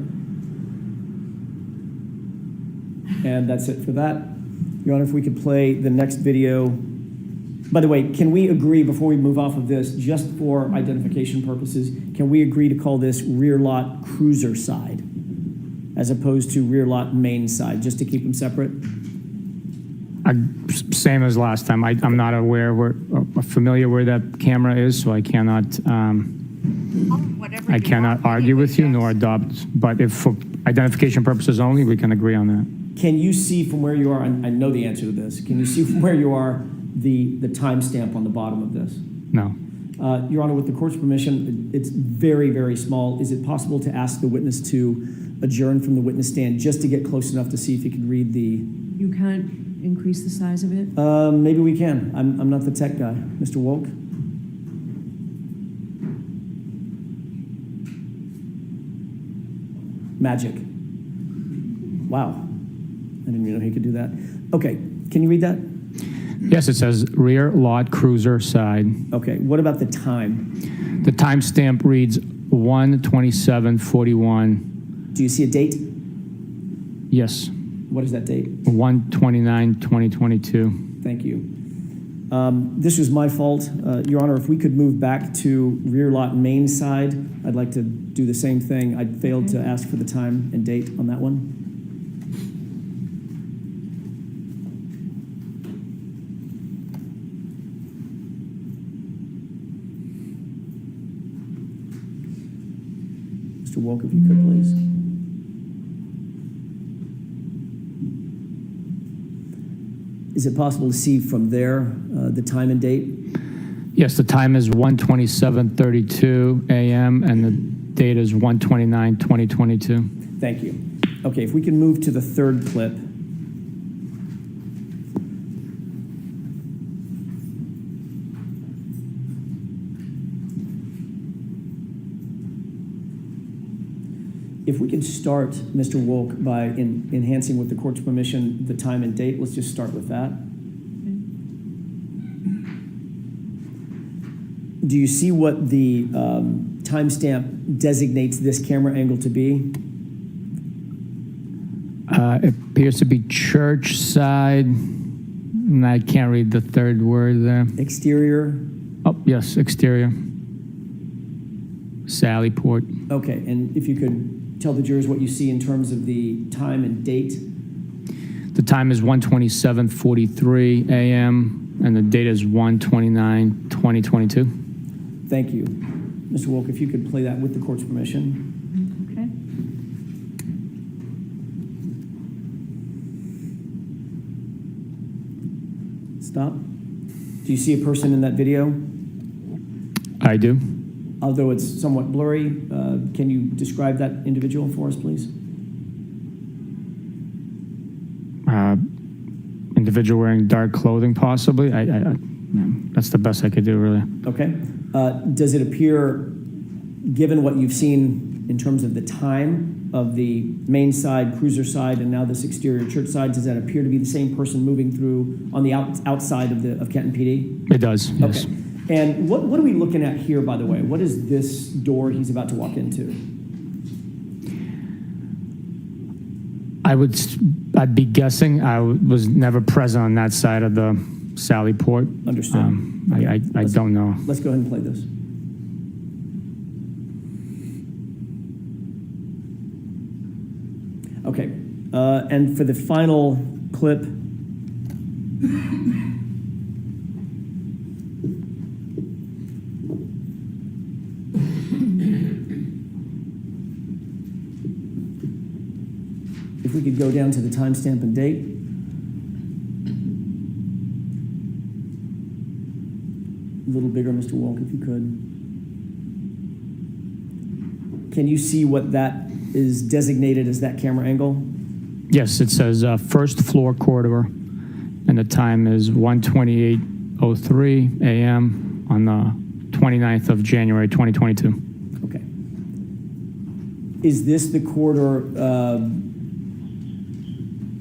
And that's it for that. Your Honor, if we could play the next video. By the way, can we agree, before we move off of this, just for identification purposes, can we agree to call this rear lot cruiser side as opposed to rear lot main side, just to keep them separate? Same as last time. I'm not familiar where that camera is, so I cannot Whatever you want, argue with you yes. nor adopt. But if for identification purposes only, we can agree on that. Can you see from where you are, and I know the answer to this, can you see from where you are the timestamp on the bottom of this? No. Your Honor, with the court's permission, it's very, very small. Is it possible to ask the witness to adjourn from the witness stand just to get close enough to see if he can read the... You can't increase the size of it? Maybe we can. I'm not the tech guy. Mr. Wolk? Magic. Wow. I didn't even know he could do that. Okay, can you read that? Yes, it says rear lot cruiser side. Okay, what about the time? The timestamp reads 1:27:41. Do you see a date? Yes, What is that date? 1/29/2022. Thank you. This was my fault. Your Honor, if we could move back to rear lot main side, I'd like to do the same thing. I failed to ask for the time and date on that one. Mr. Wolk, if you could, please. Is it possible to see from there the time and date? Yes, the time is 1:27:32 a.m. and the date is 1/29/2022. Thank you. Okay, if we can move to the third clip. If we could start, Mr. Wolk, by enhancing with the court's permission the time and date, let's just start with that. Do you see what the timestamp designates this camera angle to be? It appears to be church side. And I can't read the third word there. Exterior? Oh, yes, exterior. Sally Port. Okay, and if you could tell the jurors what you see in terms of the time and date. The time is 1:27:43 a.m. and the date is 1/29/2022. Thank you. Mr. Wolk, if you could play that with the court's permission. Okay. Stop. Do you see a person in that video? I do. Although it's somewhat blurry, can you describe that individual for us, please? Individual wearing dark clothing, possibly. That's the best I could do, really. Okay. Does it appear, given what you've seen in terms of the time of the main side, cruiser side, and now this exterior church side, does that appear to be the same person moving through on the outside of Kenton PD? It does, yes. Okay. And what are we looking at here, by the way? What is this door he's about to walk into? I'd be guessing. I was never present on that side of the Sally Port. Understood. I don't know. Let's go ahead and play this. Okay. And for the final clip, if we could go down to the timestamp and date. A little bigger, Mr. Wolk, if you could. Can you see what that is designated as that camera angle? Yes, it says first floor corridor, and the time is 1:28:03 a.m. on the 29th of January, 2022. Okay. Is this the corridor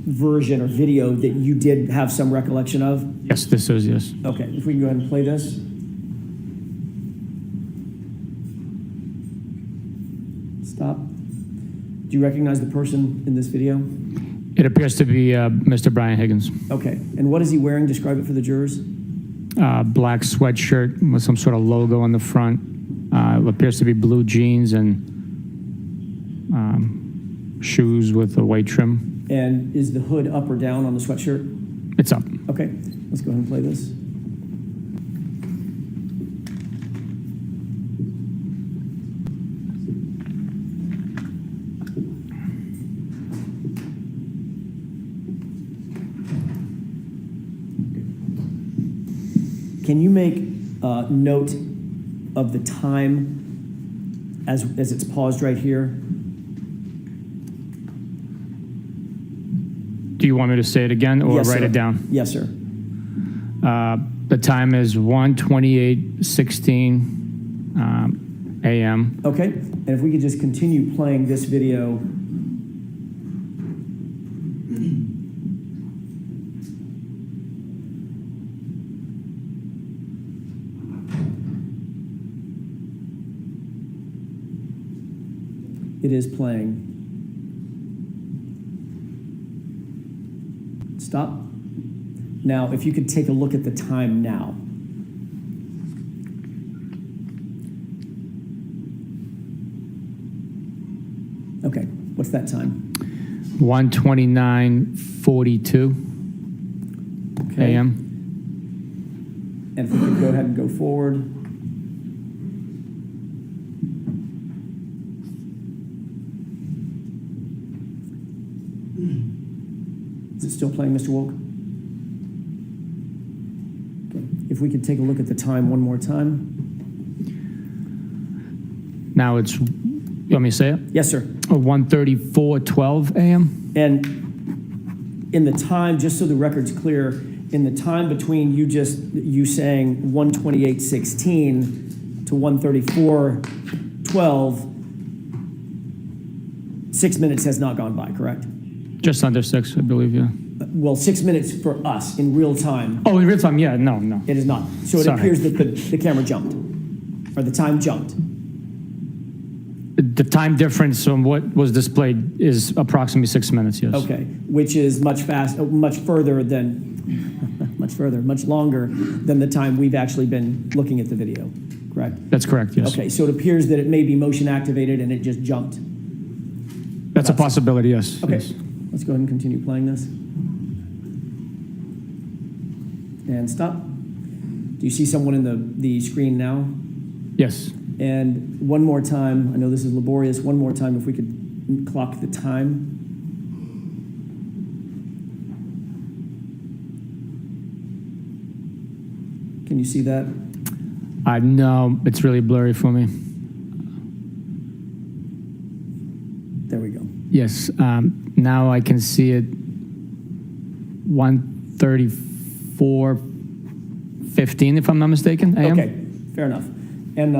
version or video that you did have some recollection of? Yes, this is, yes. Okay, if we can go ahead and play this. Stop. Do you recognize the person in this video? It appears to be Mr. Brian Higgins. Okay, and what is he wearing? Describe it for the jurors. Black sweatshirt with some sort of logo on the front. Appears to be blue jeans and shoes with a white trim. And is the hood up or down on the sweatshirt? It's up. Okay, let's go ahead and play this. Can you make note of the time as it's paused right here? Do you want me to say it again or Yes, write sir. it down? Yes, sir. The time is 1:28:16 a.m. Okay, and if we could just continue playing this video. It is playing. Stop. Now, if you could take a look at the time now. Okay, what's that time? 1:29:42 Okay. a.m. And if we could go ahead and go forward. Is it still playing, Mr. Wolk? Okay. If we could take a look at the time one more time. Now it's, you want me to say it? Yes, sir. 1:34:12 a.m. And in the time, just so the record's clear, in the time between you saying 1:28:16 to 1:34:12, 6 minutes has not gone by, correct? Just under 6, I believe, yeah. Well, 6 minutes for us in real time, Oh, in real time, yeah, no. it is not. So it Sorry. appears that the camera jumped, or the time jumped. The time difference from what was displayed is approximately 6 minutes, yes. Okay, which is much further than, much longer than the time we've actually been looking at the video, correct? That's correct, yes. Okay, so it appears that it may be motion activated and it just jumped. That's a possibility, yes. Okay, yes. let's go ahead and continue playing this. And stop. Do you see someone in the screen now? Yes. And one more time, I know this is laborious, one more time if we could clock the time. Can you see that? No, it's really blurry for me. There we go. Yes, now I can see it 1:34:15, if I'm not mistaken, a.m. Okay, fair enough. And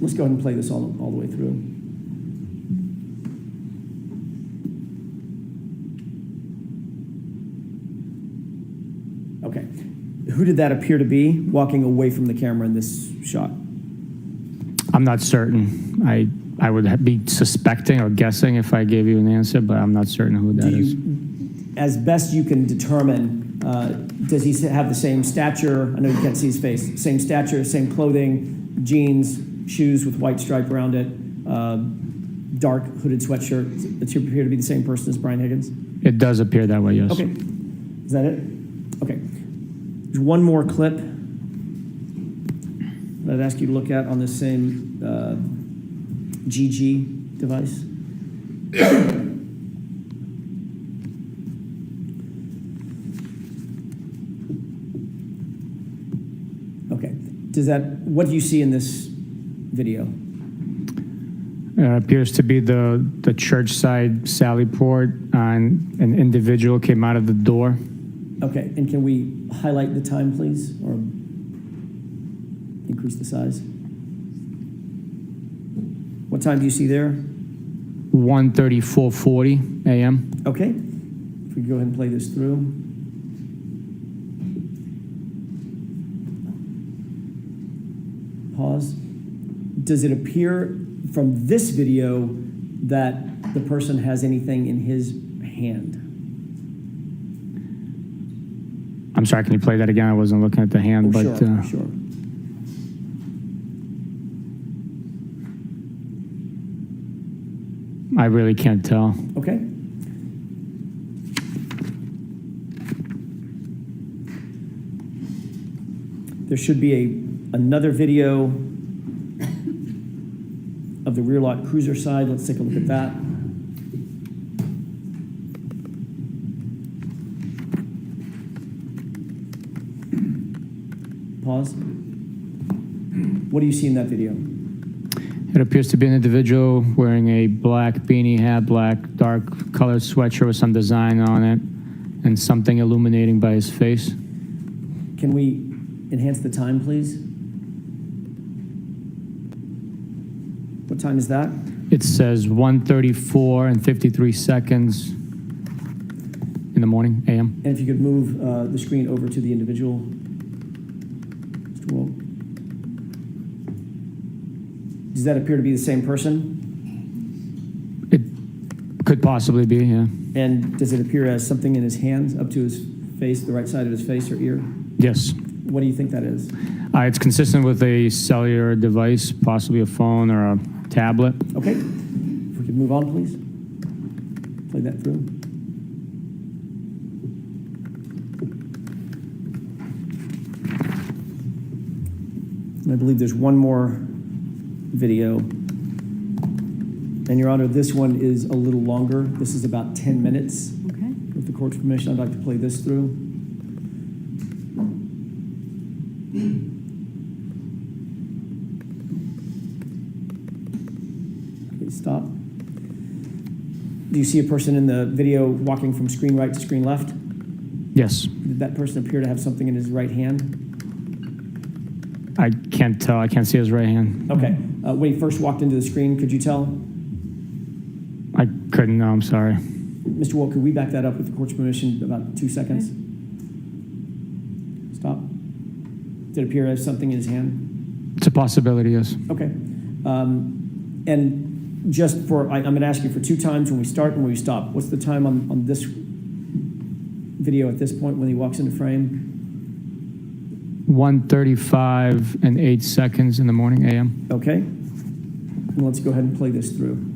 let's go ahead and play this all the way through. Okay. Who did that appear to be walking away from the camera in this shot? I'm not certain. I would be suspecting or guessing if I gave you an answer, but I'm not certain who that is. As best you can determine, does he have the same stature? I know you can't see his face. Same stature, same clothing, jeans, shoes with white stripe around it, dark hooded sweatshirt. Does he appear to be the same person as Brian Higgins? It does appear that way, yes. Okay. Is that it? Okay. There's one more clip that I'd ask you to look at on this same GG device. Okay. What do you see in this video? Appears to be the church side Sally Port, and an individual came out of the door. Okay, and can we highlight the time, please, or increase the size? What time do you see there? 1:34:40 a.m. Okay. If If we go ahead and play this through. Pause. Does it appear from this video that the person has anything in his hand? I'm sorry, can you play that again? I wasn't looking at the hand, but Sure. I really can't tell. Okay. There should be another video of the rear lot cruiser side. Let's take a look at that. Pause. What do you see in that video? It appears to be an individual wearing a black beanie hat, black dark colored sweatshirt with some design on it, and something illuminating by his face. Can we enhance the time, please? What time is that? It says 1:34 and 53 seconds in the morning, a.m. And if you could move the screen over to the individual. Mr. Wolk. Does that appear to be the same person? It could possibly be, yeah. And does it appear as something in his hands up to his face, the right side of his face or ear? Yes. What do you think that is? It's consistent with a cellular device, possibly a phone or a tablet. Okay. If we could move on, please. Play that through. And I believe there's one more video. And Your Honor, this one is a little longer. This is about 10 minutes. Okay. With the court's permission, I'd like to play this through. Okay, stop. Do you see a person in the video walking from screen right to screen left? Yes. Did that person appear to have something in his right hand? I can't tell. I can't see his right hand. Okay. When he first walked into the screen, could you tell? I couldn't, no, I'm sorry. Mr. Wolk, could we back that up with the court's permission about 2 seconds? Stop. Did it appear as something in his hand? It's a possibility, yes. Okay. And just for, I'm going to ask you for 2 times when we start and when we stop. What's the time on this video at this point when he walks into frame? 1:35 and 8 seconds in the morning, a.m. Okay. And let's go ahead and play this through.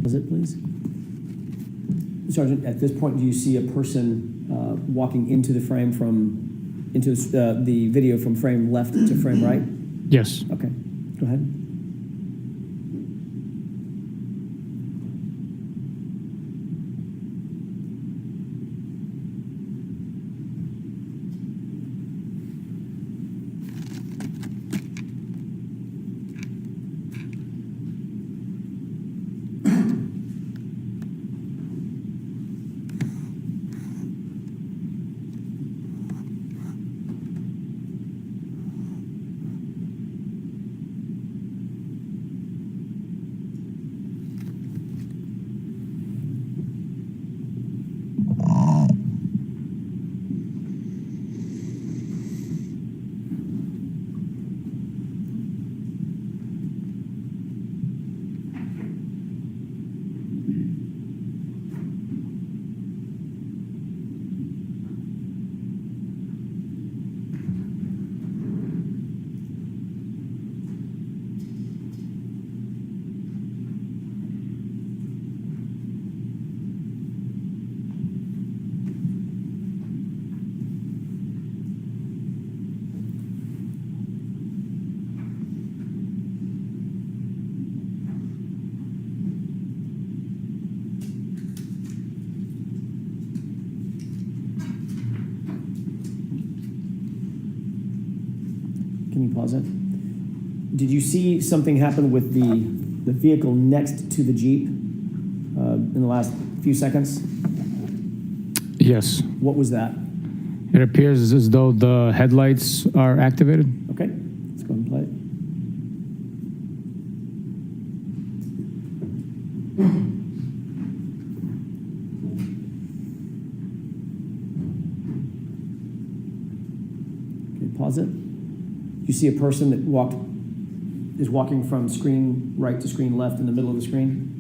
Is it, please? Sergeant, at this point, do you see a person walking into the frame into the video from frame left to frame right? Yes. Okay, go ahead. Can you pause it? Did you see something happen with the vehicle next to the Jeep in the last few seconds? Yes. What was that? It appears as though the headlights are activated. Okay, let's go ahead and play it. Okay, pause it. You see a person that is walking from screen right to screen left in the middle of the screen?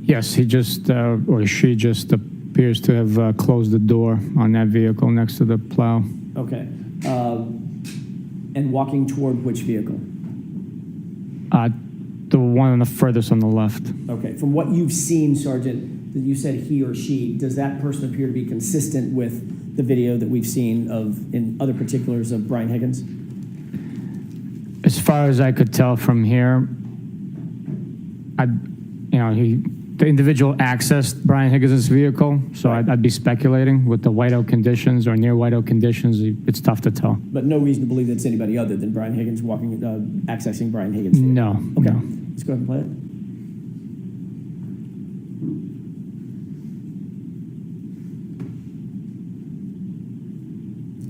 Yes, he just, or she just appears to have closed the door on that vehicle next to the plow. Okay. And walking toward which vehicle? The one on the furthest on the left. Okay. From what you've seen, Sergeant, that you said he or she, does that person appear to be consistent with the video that we've seen in other particulars of Brian Higgins? As far as I could tell from here, the individual accessed Brian Higgins' vehicle, so I'd be speculating with the whiteout conditions or near whiteout conditions. It's tough to tell. But no reason to believe that it's anybody other than Brian Higgins accessing Brian Higgins' vehicle? No. Okay. No. Let's go ahead and play it.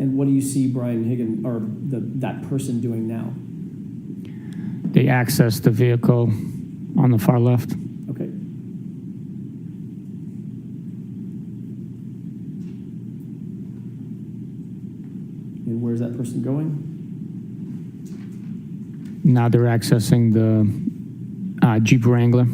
And what do you see Brian Higgins or that person doing now? They accessed the vehicle on the far left. Okay. And where's that person going? Now they're accessing the Jeep Wrangler.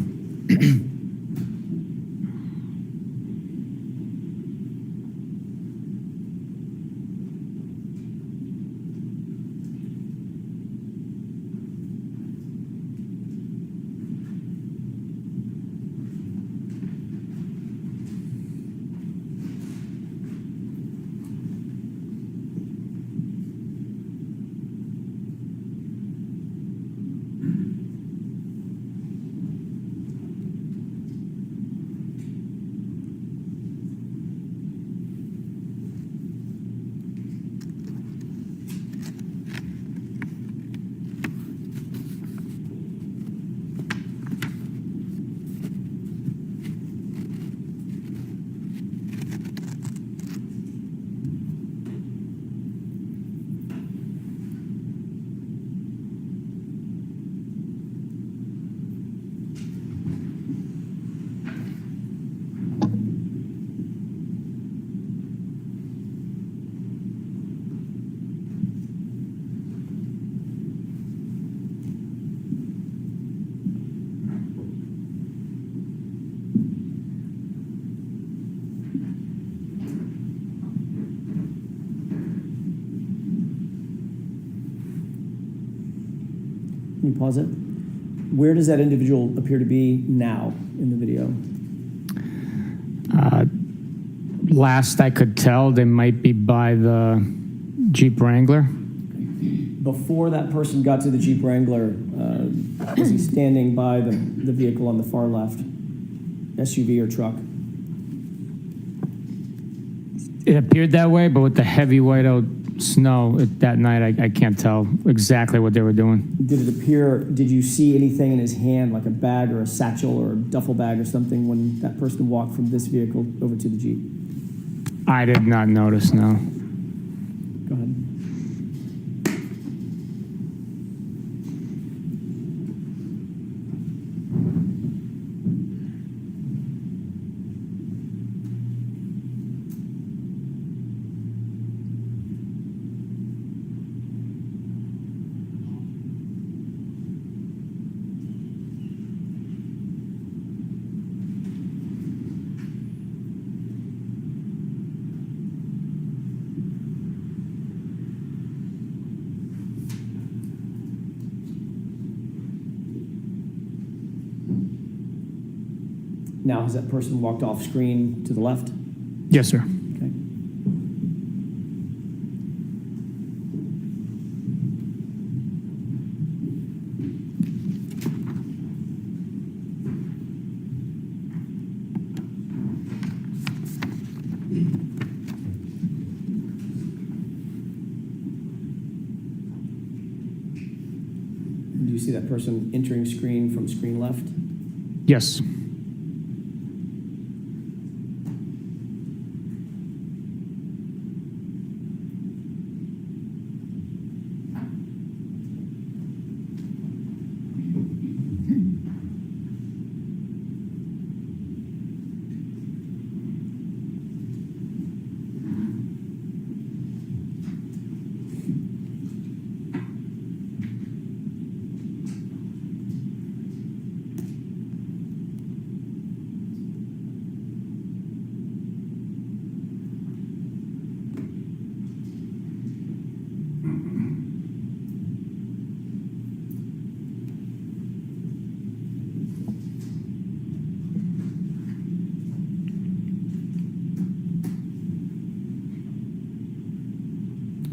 Can you pause it? Where does that individual appear to be now in the video? Last I could tell, they might be by the Jeep Wrangler. Before that person got to the Jeep Wrangler, was he standing by the vehicle on the far left? SUV or truck? It appeared that way, but with the heavy whiteout snow that night, I can't tell exactly what they were doing. Did you see anything in his hand, like a bag or a satchel or a duffel bag or something, when that person walked from this vehicle over to the Jeep? I did not notice, no. Go ahead. Now, has that person walked off screen to the left? Yes, sir. Okay. Do you see that person entering screen from screen left? Yes.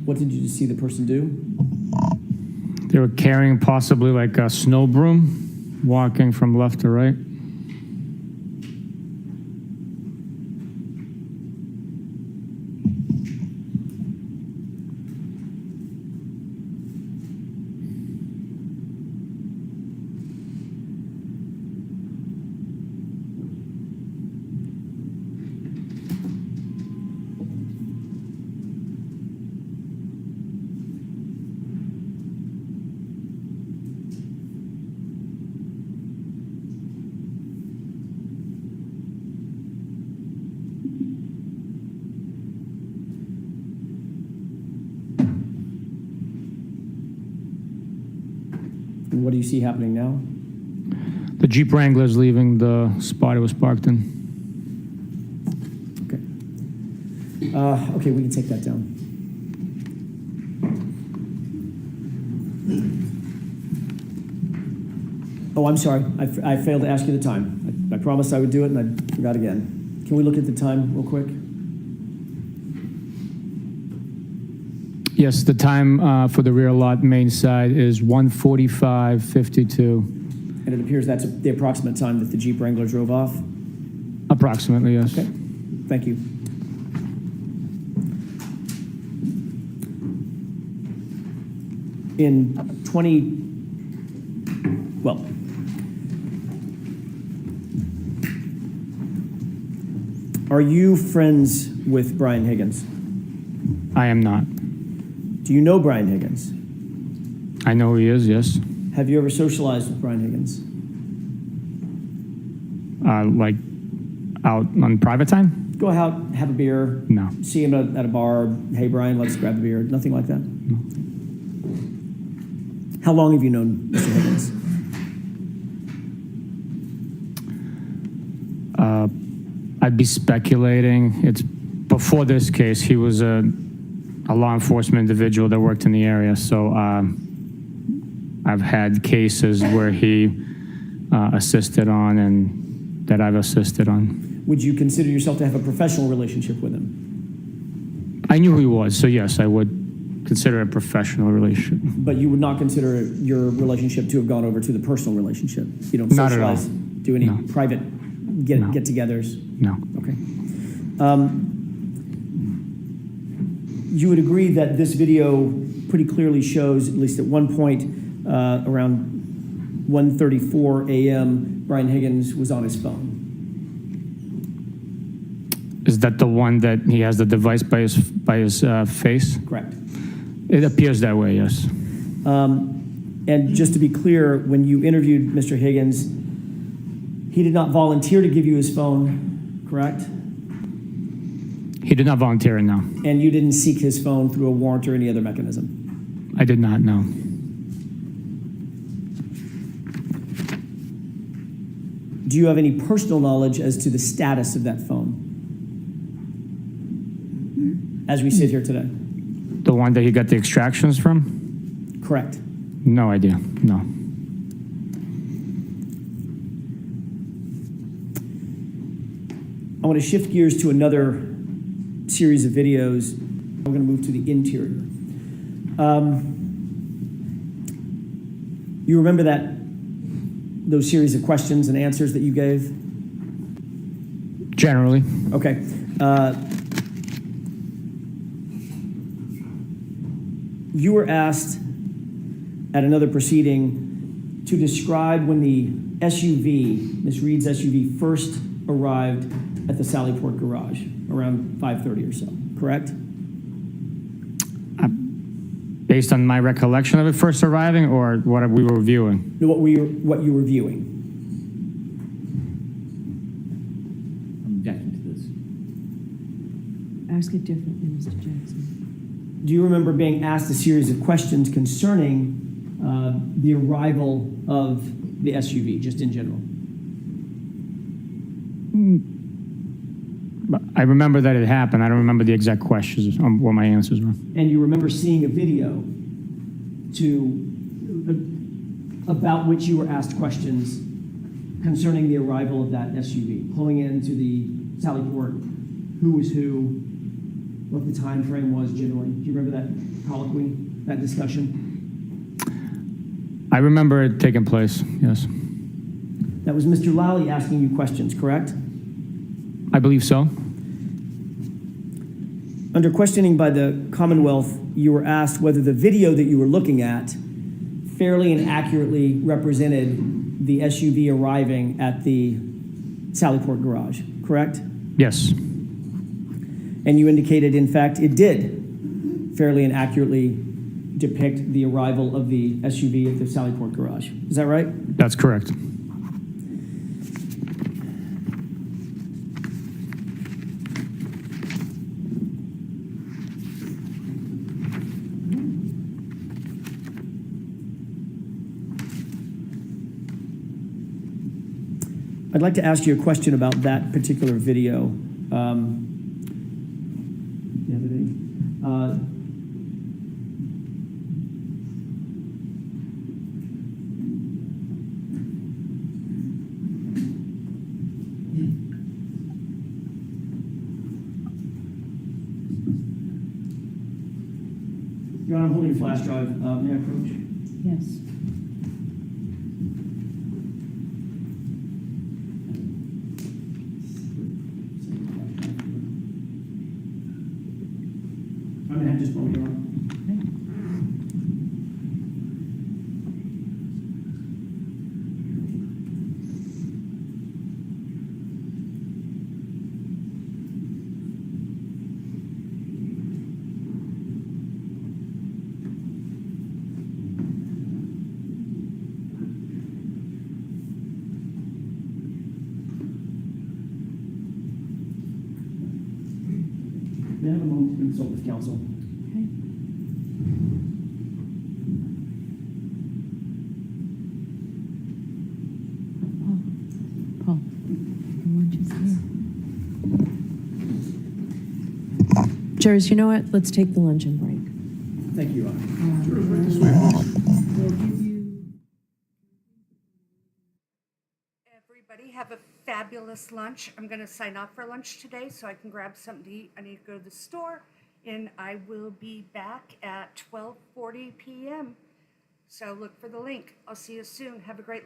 What did you see the person do? They were carrying possibly like a snow broom, walking from left to right. And what do you see happening now? The Jeep Wrangler's leaving the spot it was parked in. Okay. Okay, we can take that down. Oh, I'm sorry. I failed to ask you the time. I promised I would do it, and I forgot again. Can we look at the time real quick? Yes, the time for the rear lot main side is 1:45:52. And it appears that's the approximate time that the Jeep Wrangler drove off? Approximately, yes. Okay, thank you. In are you friends with Brian Higgins? I am not. Do you know Brian Higgins? I know who he is, yes. Have you ever socialized with Brian Higgins? Like out on private time? Go out, have a beer, No. see him at a bar, hey Brian, let's grab a beer, nothing like that? No. How long have you known Mr. Higgins? I'd be speculating. It's before this case. He was a law enforcement individual that worked in the area, so I've had cases where he assisted on and that I've assisted on. Would you consider yourself to have a professional relationship with him? I knew who he was, so yes, I would consider it a professional relationship. But you would not consider your relationship to have gone over to the personal relationship? You don't Not at all. socialize, do any No. private No. get-togethers? No. Okay. You would agree that this video pretty clearly shows, at least at one point, around 1:34 a.m., Brian Higgins was on his phone. Is that the one that he has the device by his face? Correct. It appears that way, yes. And just to be clear, when you interviewed Mr. Higgins, he did not volunteer to give you his phone, correct? He did not volunteer, no. And you didn't seek his phone through a warrant or any other mechanism? I did not know. Do you have any personal knowledge as to the status of that phone as we sit here today? The one that he got the extractions from? Correct. No idea, no. I want to shift gears to another series of videos. We're going to move to the interior. You remember those series of questions and answers that you gave? Generally. Okay. You were asked at another proceeding to describe when the SUV, Ms. Reed's SUV, first arrived at the Sallyport garage around 5:30 or so, correct? Based on my recollection of it first arriving or what we were viewing? No, what you were viewing. I'm objecting to this. Ask it differently, Mr. Jackson. Do you remember being asked a series of questions concerning the arrival of the SUV, just in general? I remember that it happened. I don't remember the exact questions, what my answers were. And you remember seeing a video about which you were asked questions concerning the arrival of that SUV, pulling into the Sallyport, who was who, what the time frame was generally. Do you remember that colloquy, that discussion? I remember it taking place, yes. That was Mr. Lally asking you questions, correct? I believe so. Under questioning by the Commonwealth, you were asked whether the video that you were looking at fairly and accurately represented the SUV arriving at the Sallyport garage, correct? Yes. And you indicated, in fact, it did fairly and accurately depict the arrival of the SUV at the Sallyport garage. Is that right? That's correct. I'd like to ask you a question about that particular video. The other day. Your Honor, I'm holding a flash drive. May I approach? Yes. I'm gonna have just one, Your Honor. May I have a moment to consult with counsel? Paul, the lunch is here. Jerry, you know what? Let's take the luncheon break. Thank you, Your Honor. Sure, right this way. We'll give you have a fabulous lunch. I'm going to sign off for lunch today so I can grab something to eat. I need to go to the store, and I will be back at 12:40 p.m. So look for the link. I'll see you soon. Have a great